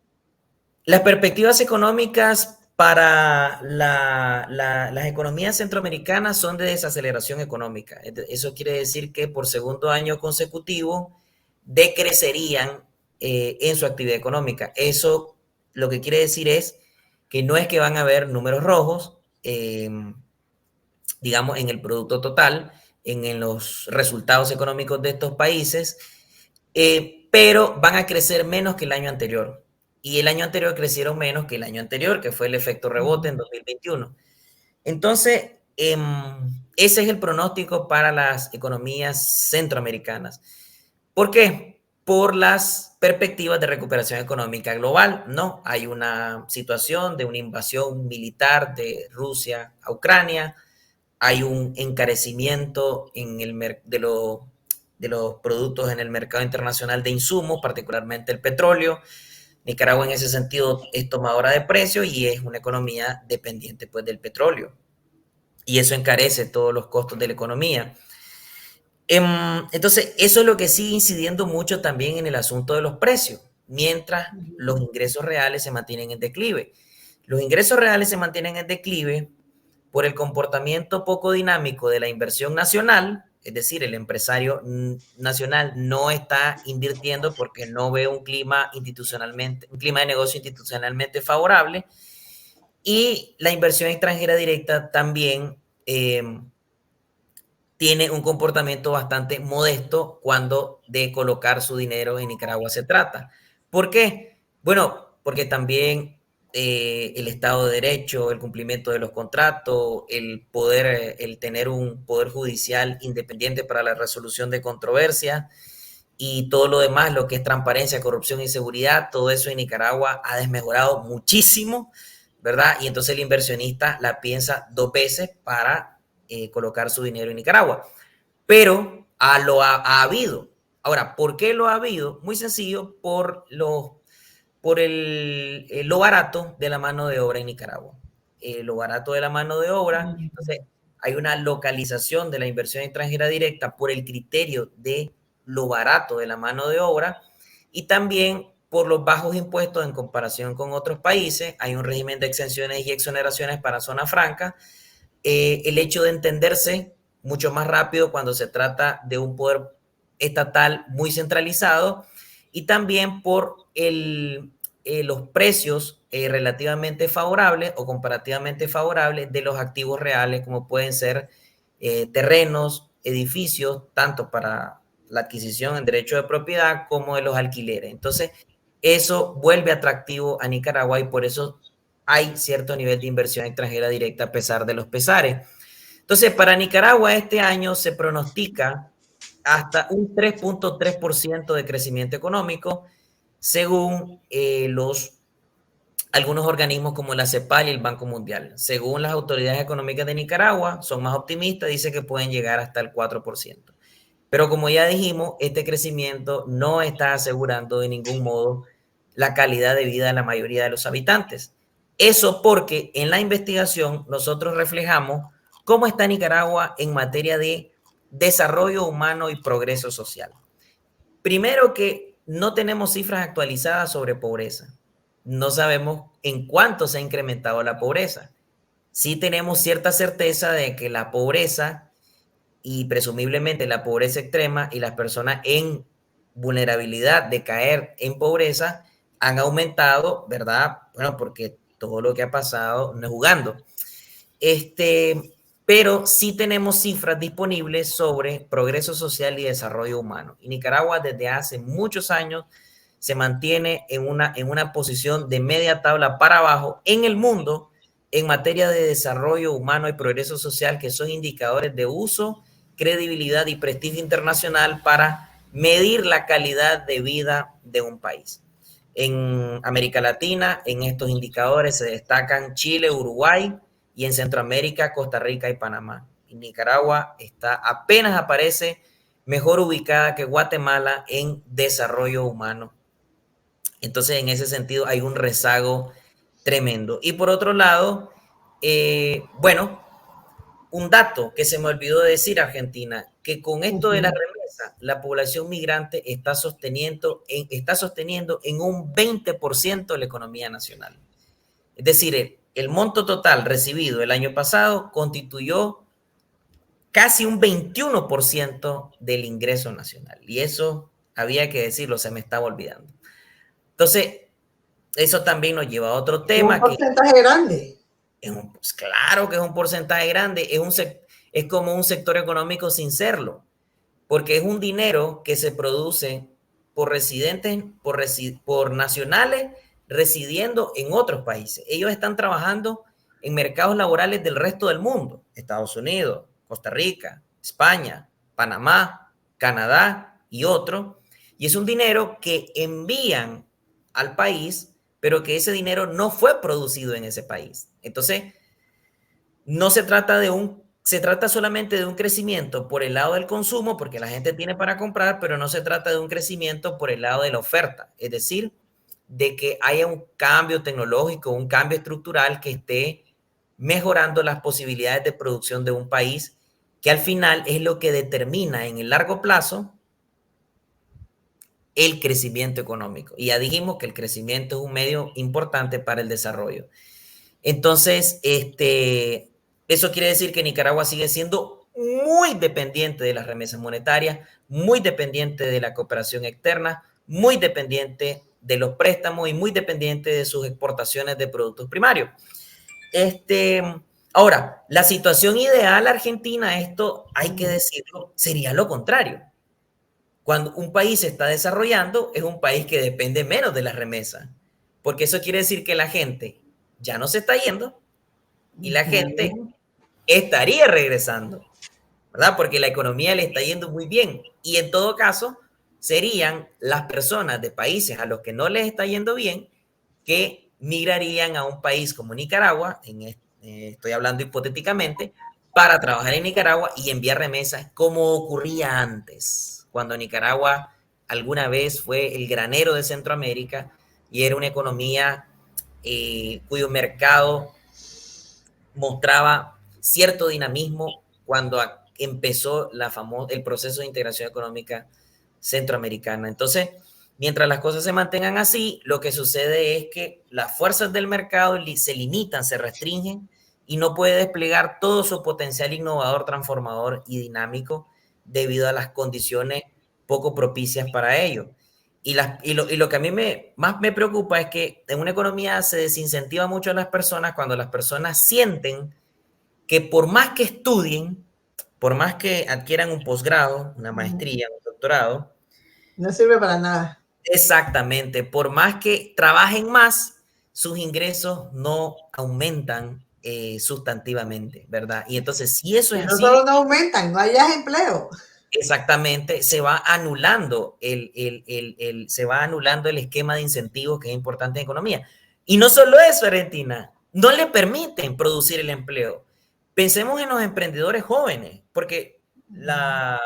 S4: Las perspectivas económicas para las economías centroamericanas son de desaceleración económica. Eso quiere decir que por segundo año consecutivo decrecerían en su actividad económica. Eso lo que quiere decir es que no es que van a haber números rojos, digamos, en el producto total, en los resultados económicos de estos países, pero van a crecer menos que el año anterior. Y el año anterior crecieron menos que el año anterior, que fue el efecto rebote en 2021. Entonces, ese es el pronóstico para las economías centroamericanas. ¿Por qué? Por las perspectivas de recuperación económica global, ¿no? Hay una situación de una invasión militar de Rusia a Ucrania, hay un encarecimiento de los productos en el mercado internacional de insumos, particularmente el petróleo. Nicaragua en ese sentido es tomadora de precios y es una economía dependiente pues, del petróleo. y eso encarece todos los costos de la economía. Entonces, eso es lo que sigue incidiendo mucho también en el asunto de los precios, mientras los ingresos reales se mantienen en declive. Los ingresos reales se mantienen en declive por el comportamiento poco dinámico de la inversión nacional, es decir, el empresario nacional no está invirtiendo porque no ve un clima de negocio institucionalmente favorable, y la inversión extranjera directa también tiene un comportamiento bastante modesto cuando de colocar su dinero en Nicaragua se trata. ¿Por qué? Bueno, porque también el Estado de Derecho, el cumplimiento de los contratos, el tener un poder judicial independiente para la resolución de controversias y todo lo demás, lo que es transparencia, corrupción y seguridad, todo eso en Nicaragua ha desmejorado muchísimo, ¿verdad? Y entonces el inversionista la piensa dos veces para colocar su dinero en Nicaragua. Pero ha habido. Ahora, ¿por qué lo ha habido? Muy sencillo, lo barato de la mano de obra en Nicaragua. Lo barato de la mano de obra, entonces hay una localización de la inversión extranjera directa por el criterio de lo barato de la mano de obra y también por los bajos impuestos en comparación con otros países. Hay un régimen de exenciones y exoneraciones para zona franca. El hecho de entenderse mucho más rápido cuando se trata de un poder estatal muy centralizado y también por los precios relativamente favorables o comparativamente favorables de los activos reales, como pueden ser terrenos, edificios, tanto para la adquisición en derecho de propiedad como de los alquileres. Entonces, eso vuelve atractivo a Nicaragua y por eso hay cierto nivel de inversión extranjera directa a pesar de los pesares. Entonces, para Nicaragua este año se pronostica hasta un 3.3% de crecimiento económico, según algunos organismos como la CEPAL y el Banco Mundial. Según las autoridades económicas de Nicaragua, son más optimistas, dice que pueden llegar hasta el 4%. Pero como ya dijimos, este crecimiento no está asegurando de ningún modo la calidad de vida de la mayoría de los habitantes. Eso porque en la investigación nosotros reflejamos cómo está Nicaragua en materia de desarrollo humano y progreso social. Primero que no tenemos cifras actualizadas sobre pobreza. No sabemos en cuánto se ha incrementado la pobreza. Sí tenemos cierta certeza de que la pobreza y presumiblemente la pobreza extrema y las personas en vulnerabilidad de caer en pobreza han aumentado, ¿verdad? Bueno, porque todo lo que ha pasado no es jugando. Pero sí tenemos cifras disponibles sobre progreso social y desarrollo humano. Y Nicaragua desde hace muchos años se mantiene en una posición de media tabla para abajo en el mundo en materia de desarrollo humano y progreso social, que son indicadores de uso, credibilidad y prestigio internacional para medir la calidad de vida de un país. En América Latina, en estos indicadores se destacan Chile, Uruguay, y en Centroamérica, Costa Rica y Panamá. Y Nicaragua apenas aparece mejor ubicada que Guatemala en desarrollo humano. Entonces, en ese sentido, hay un rezago tremendo. Y por otro lado, bueno, un dato que se me olvidó de decir, Argentina, que con esto de la remesa, la población migrante está sosteniendo en un 20% la economía nacional. Es decir, el monto total recibido el año pasado constituyó casi un 21% del ingreso nacional. Y eso había que decirlo, se me estaba olvidando. Entonces, eso también nos lleva a otro tema.
S3: Un porcentaje grande.
S4: Pues claro que es un porcentaje grande, es como un sector económico sin serlo, porque es un dinero que se produce por residentes, por nacionales residiendo en otros países. Ellos están trabajando en mercados laborales del resto del mundo, Estados Unidos, Costa Rica, España, Panamá, Canadá y otros, y es un dinero que envían al país, pero que ese dinero no fue producido en ese país. Entonces, no se trata se trata solamente de un crecimiento por el lado del consumo, porque la gente tiene para comprar, pero no se trata de un crecimiento por el lado de la oferta, es decir, de que haya un cambio tecnológico, un cambio estructural que esté mejorando las posibilidades de producción de un país, que al final es lo que determina en el largo plazo el crecimiento económico. Y ya dijimos que el crecimiento es un medio importante para el desarrollo. Entonces, eso quiere decir que Nicaragua sigue siendo muy dependiente de las remesas monetarias, muy dependiente de la cooperación externa, muy dependiente de los préstamos y muy dependiente de sus exportaciones de productos primarios. Ahora, la situación ideal argentina, esto hay que decirlo, sería lo contrario. Cuando un país se está desarrollando, es un país que depende menos de las remesas, porque eso quiere decir que la gente ya no se está yendo y la gente estaría regresando, ¿verdad? Porque la economía le está yendo muy bien y en todo caso serían las personas de países a los que no les está yendo bien que migrarían a un país como Nicaragua, estoy hablando hipotéticamente, para trabajar en Nicaragua y enviar remesas como ocurría antes, cuando Nicaragua alguna vez fue el granero de Centroamérica y era una economía cuyo mercado mostraba cierto dinamismo cuando empezó el proceso de integración económica centroamericana. Entonces, mientras las cosas se mantengan así, lo que sucede es que las fuerzas del mercado se limitan, se restringen y no puede desplegar todo su potencial innovador, transformador y dinámico debido a las condiciones poco propicias para ello. Y lo que a mí más me preocupa es que en una economía se desincentiva mucho a las personas cuando las personas sienten que por más que estudien, por más que adquieran un posgrado, una maestría, un doctorado,
S3: no sirve para nada.
S4: Exactamente, por más que trabajen más, sus ingresos no aumentan sustantivamente, ¿verdad? Y entonces, si eso es
S3: no
S4: así,
S3: solo no aumentan, no hayas empleo.
S4: exactamente, se va anulando se va anulando el esquema de incentivos que es importante en economía. Y no solo eso, Argentina, no le permiten producir el empleo. Pensemos en los emprendedores jóvenes, porque la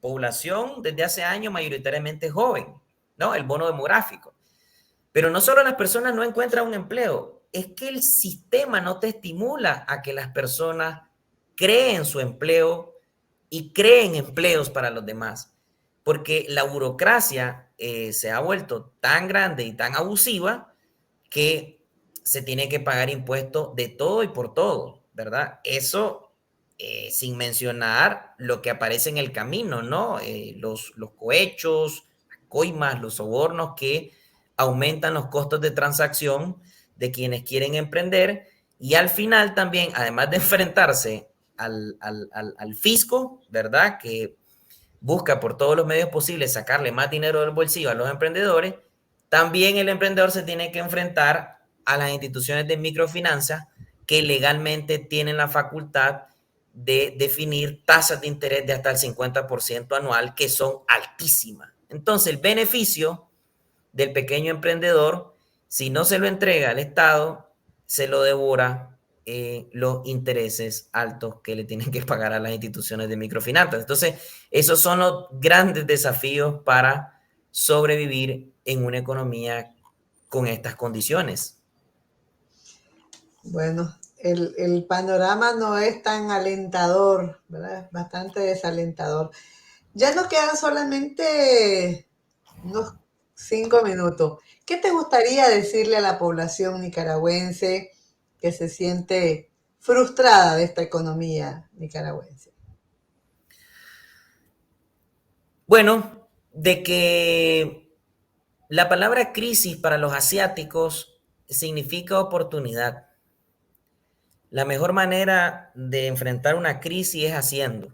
S4: población desde hace años mayoritariamente es joven, ¿no? El bono demográfico. Pero no solo las personas no encuentran un empleo, es que el sistema no te estimula a que las personas creen su empleo y creen empleos para los demás, porque la burocracia se ha vuelto tan grande y tan abusiva que se tiene que pagar impuestos de todo y por todo, ¿verdad? Eso sin mencionar lo que aparece en el camino, ¿no? Los cohechos, las coimas, los sobornos que aumentan los costos de transacción de quienes quieren emprender y al final también, además de enfrentarse al fisco, ¿verdad? Que busca por todos los medios posibles sacarle más dinero del bolsillo a los emprendedores, también el emprendedor se tiene que enfrentar a las instituciones de microfinanza que legalmente tienen la facultad de definir tasas de interés de hasta el 50% anual, que son altísimas. Entonces, el beneficio del pequeño emprendedor, si no se lo entrega al Estado, se lo devora los intereses altos que le tienen que pagar a las instituciones de microfinanzas. Entonces, esos son los grandes desafíos para sobrevivir en una economía con estas condiciones.
S3: Bueno, el panorama no es tan alentador, ¿verdad? Bastante desalentador. Ya nos quedan solamente unos 5 minutos. ¿Qué te gustaría decirle a la población nicaragüense que se siente frustrada de esta economía nicaragüense?
S4: Bueno, de que la palabra crisis para los asiáticos significa oportunidad. La mejor manera de enfrentar una crisis es haciendo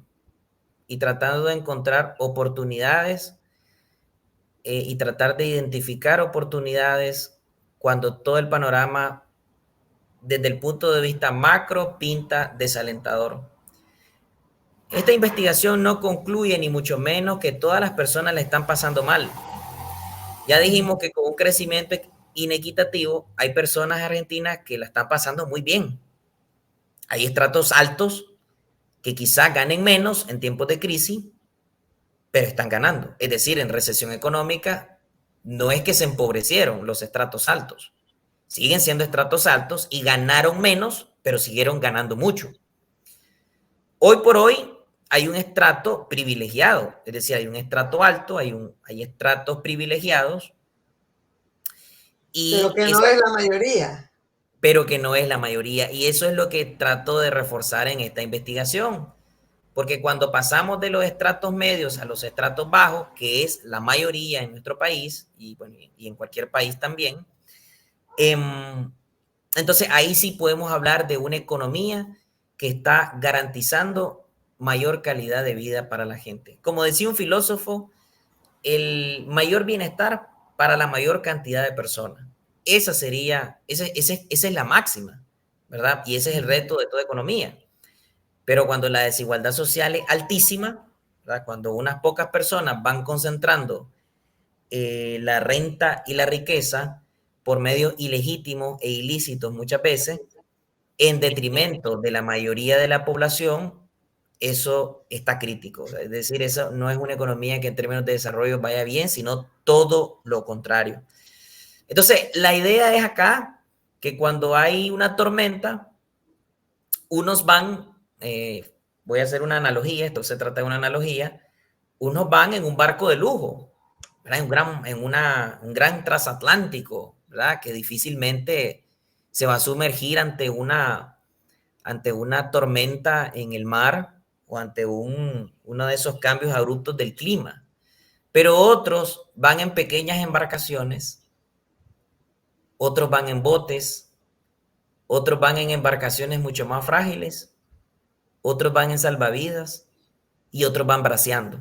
S4: y tratando de encontrar oportunidades y tratar de identificar oportunidades cuando todo el panorama desde el punto de vista macro pinta desalentador. Esta investigación no concluye ni mucho menos que todas las personas la están pasando mal. Ya dijimos que con un crecimiento inequitativo hay personas argentinas que la están pasando muy bien. Hay estratos altos que quizás ganen menos en tiempos de crisis, pero están ganando. Es decir, en recesión económica no es que se empobrecieron los estratos altos. Siguen siendo estratos altos y ganaron menos pero siguieron ganando mucho. Hoy por hoy hay un estrato privilegiado, es decir, hay un estrato alto, hay estratos privilegiados,
S3: Pero que no es la mayoría.
S4: pero que no es la mayoría. Y eso es lo que trato de reforzar en esta investigación. Porque cuando pasamos de los estratos medios a los estratos bajos, que es la mayoría en nuestro país y, bueno, y en cualquier país también, entonces ahí sí podemos hablar de una economía que está garantizando mayor calidad de vida para la gente. Como decía un filósofo, el mayor bienestar para la mayor cantidad de personas. Esa es la máxima, ¿verdad? Y ese es el reto de toda economía. Pero cuando la desigualdad social es altísima, ¿verdad? Cuando unas pocas personas van concentrando la renta y la riqueza por medios ilegítimos e ilícitos muchas veces, en detrimento de la mayoría de la población, eso está crítico. Es decir, eso no es una economía que en términos de desarrollo vaya bien, sino todo lo contrario. Entonces, la idea es acá que cuando hay una tormenta, unos van, voy a hacer una analogía, esto se trata de una analogía, unos van en un barco de lujo, ¿verdad? Un gran transatlántico, ¿verdad? Que difícilmente se va a sumergir ante una tormenta en el mar o ante uno de esos cambios abruptos del clima. Pero otros van en pequeñas embarcaciones, otros van en botes, otros van en embarcaciones mucho más frágiles, otros van en salvavidas y otros van braceando.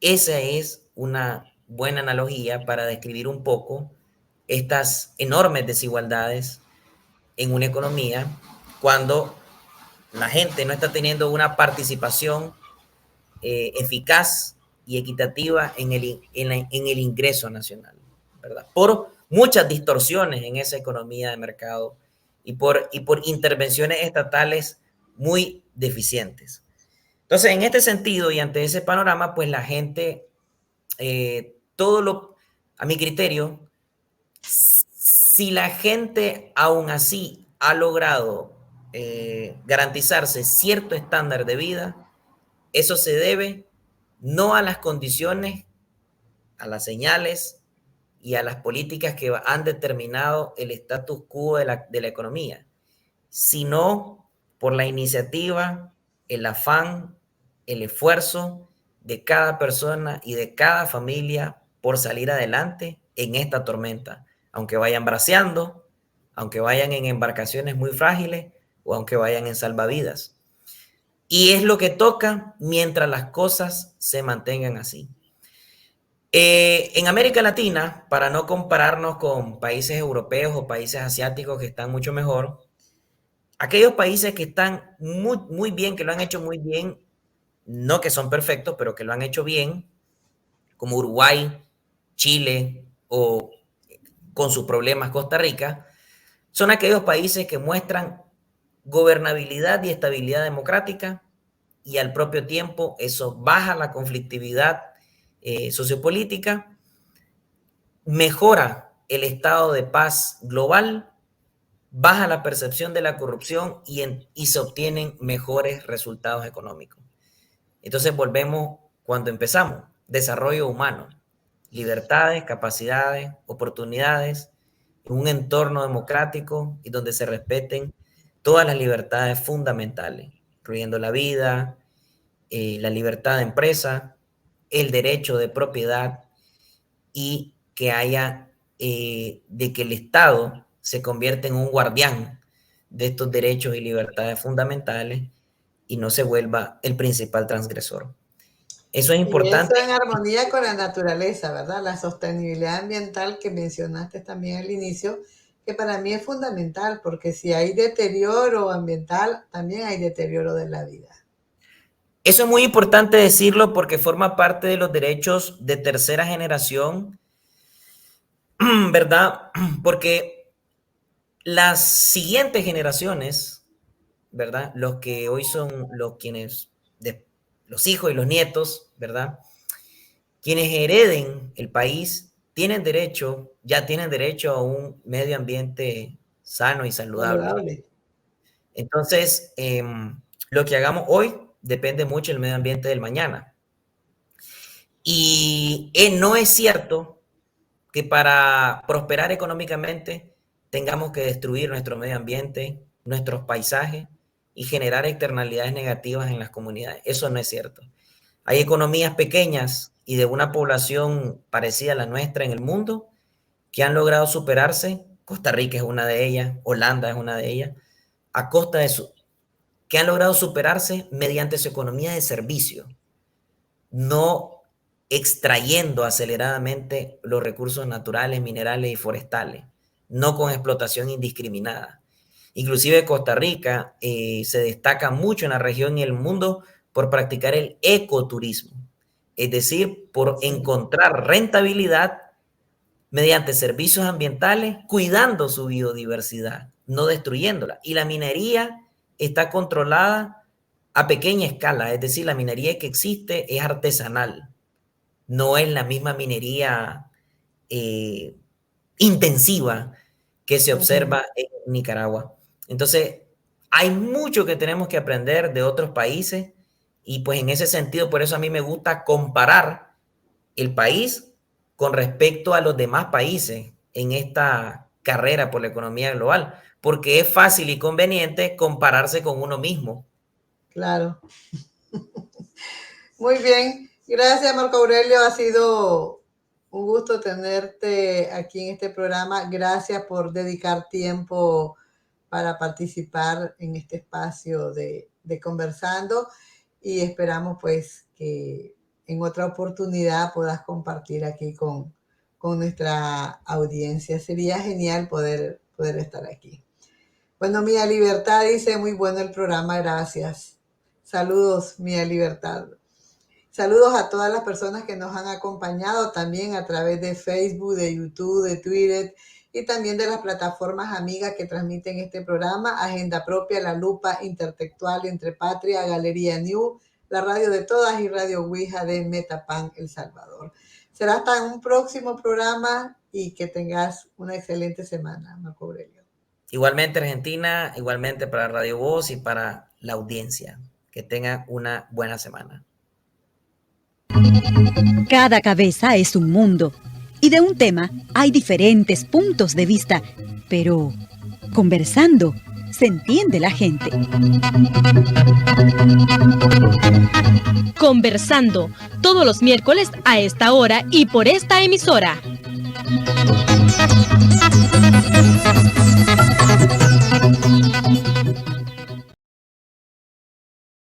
S4: Esa es una buena analogía para describir un poco estas enormes desigualdades en una economía cuando la gente no está teniendo una participación eficaz y equitativa en el ingreso nacional, ¿verdad? Por muchas distorsiones en esa economía de mercado y por intervenciones estatales muy deficientes. Entonces, en este sentido y ante ese panorama, pues la gente, a mi criterio, si la gente aún así ha logrado garantizarse cierto estándar de vida, eso se debe no a las condiciones, a las señales y a las políticas que han determinado el status quo de la economía, sino por la iniciativa, el afán, el esfuerzo de cada persona y de cada familia por salir adelante en esta tormenta, aunque vayan braceando, aunque vayan en embarcaciones muy frágiles o aunque vayan en salvavidas. Y es lo que toca mientras las cosas se mantengan así. En América Latina, para no compararnos con países europeos o países asiáticos que están mucho mejor, aquellos países que están muy, muy bien, que lo han hecho muy bien, no que son perfectos, pero que lo han hecho bien, como Uruguay, Chile o con sus problemas Costa Rica, son aquellos países que muestran gobernabilidad y estabilidad democrática y al propio tiempo eso baja la conflictividad sociopolítica, mejora el estado de paz global, baja la percepción de la corrupción y se obtienen mejores resultados económicos. Entonces volvemos cuando empezamos, desarrollo humano, libertades, capacidades, oportunidades, en un entorno democrático y donde se respeten todas las libertades fundamentales, incluyendo la vida, la libertad de empresa, el derecho de propiedad y que haya de que el Estado se convierta en un guardián de estos derechos y libertades fundamentales y no se vuelva el principal transgresor. Eso es importante.
S3: Y eso en armonía con la naturaleza, ¿verdad? La sostenibilidad ambiental que mencionaste también al inicio, que para mí es fundamental, porque si hay deterioro ambiental, también hay deterioro de la vida.
S4: Eso es muy importante decirlo porque forma parte de los derechos de tercera generación, ¿verdad? Porque las siguientes generaciones, ¿verdad? Los que hoy son los hijos y los nietos, ¿verdad? Quienes hereden el país ya tienen derecho a un medio ambiente sano y saludable. Entonces, lo que hagamos hoy depende mucho del medio ambiente del mañana. Y no es cierto que para prosperar económicamente tengamos que destruir nuestro medio ambiente, nuestros paisajes y generar externalidades negativas en las comunidades. Eso no es cierto. Hay economías pequeñas y de una población parecida a la nuestra en el mundo que han logrado superarse. Costa Rica es una de ellas, Holanda es una de ellas, a costa de que han logrado superarse mediante su economía de servicio, no extrayendo aceleradamente los recursos naturales, minerales y forestales, no con explotación indiscriminada. Inclusive Costa Rica se destaca mucho en la región y el mundo por practicar el ecoturismo, es decir, por encontrar rentabilidad mediante servicios ambientales, cuidando su biodiversidad, no destruyéndola. Y la minería está controlada a pequeña escala, es decir, la minería que existe es artesanal, no es la misma minería intensiva que se observa en Nicaragua. Entonces, hay mucho que tenemos que aprender de otros países y pues en ese sentido, por eso a mí me gusta comparar el país con respecto a los demás países en esta carrera por la economía global, porque es fácil y conveniente compararse con uno mismo.
S3: Claro. Muy bien. Gracias, Marco Aurelio. Ha sido un gusto tenerte aquí en este programa. Gracias por dedicar tiempo para participar en este espacio de Conversando y esperamos pues que en otra oportunidad puedas compartir aquí con nuestra audiencia. Sería genial poder estar aquí. Bueno, Mía Libertad dice, muy bueno el programa, gracias. Saludos, Mía Libertad. Saludos a todas las personas que nos han acompañado también a través de Facebook, de YouTube, de Twitter y también de las plataformas amigas que transmiten este programa, Agenda Propia, La Lupa Intertextual entre Patria, Galería New, la radio de todas y Radio Ouija de Metapan, El Salvador. Será hasta un próximo programa y que tengas una excelente semana, Marco Aurelio.
S4: Igualmente Argentina, igualmente para Radio Voz y para la audiencia. Que tengan una buena semana.
S1: Cada cabeza es un mundo y de un tema hay diferentes puntos de vista, pero conversando se entiende la gente.
S2: Conversando, todos los miércoles a esta hora y por esta emisora.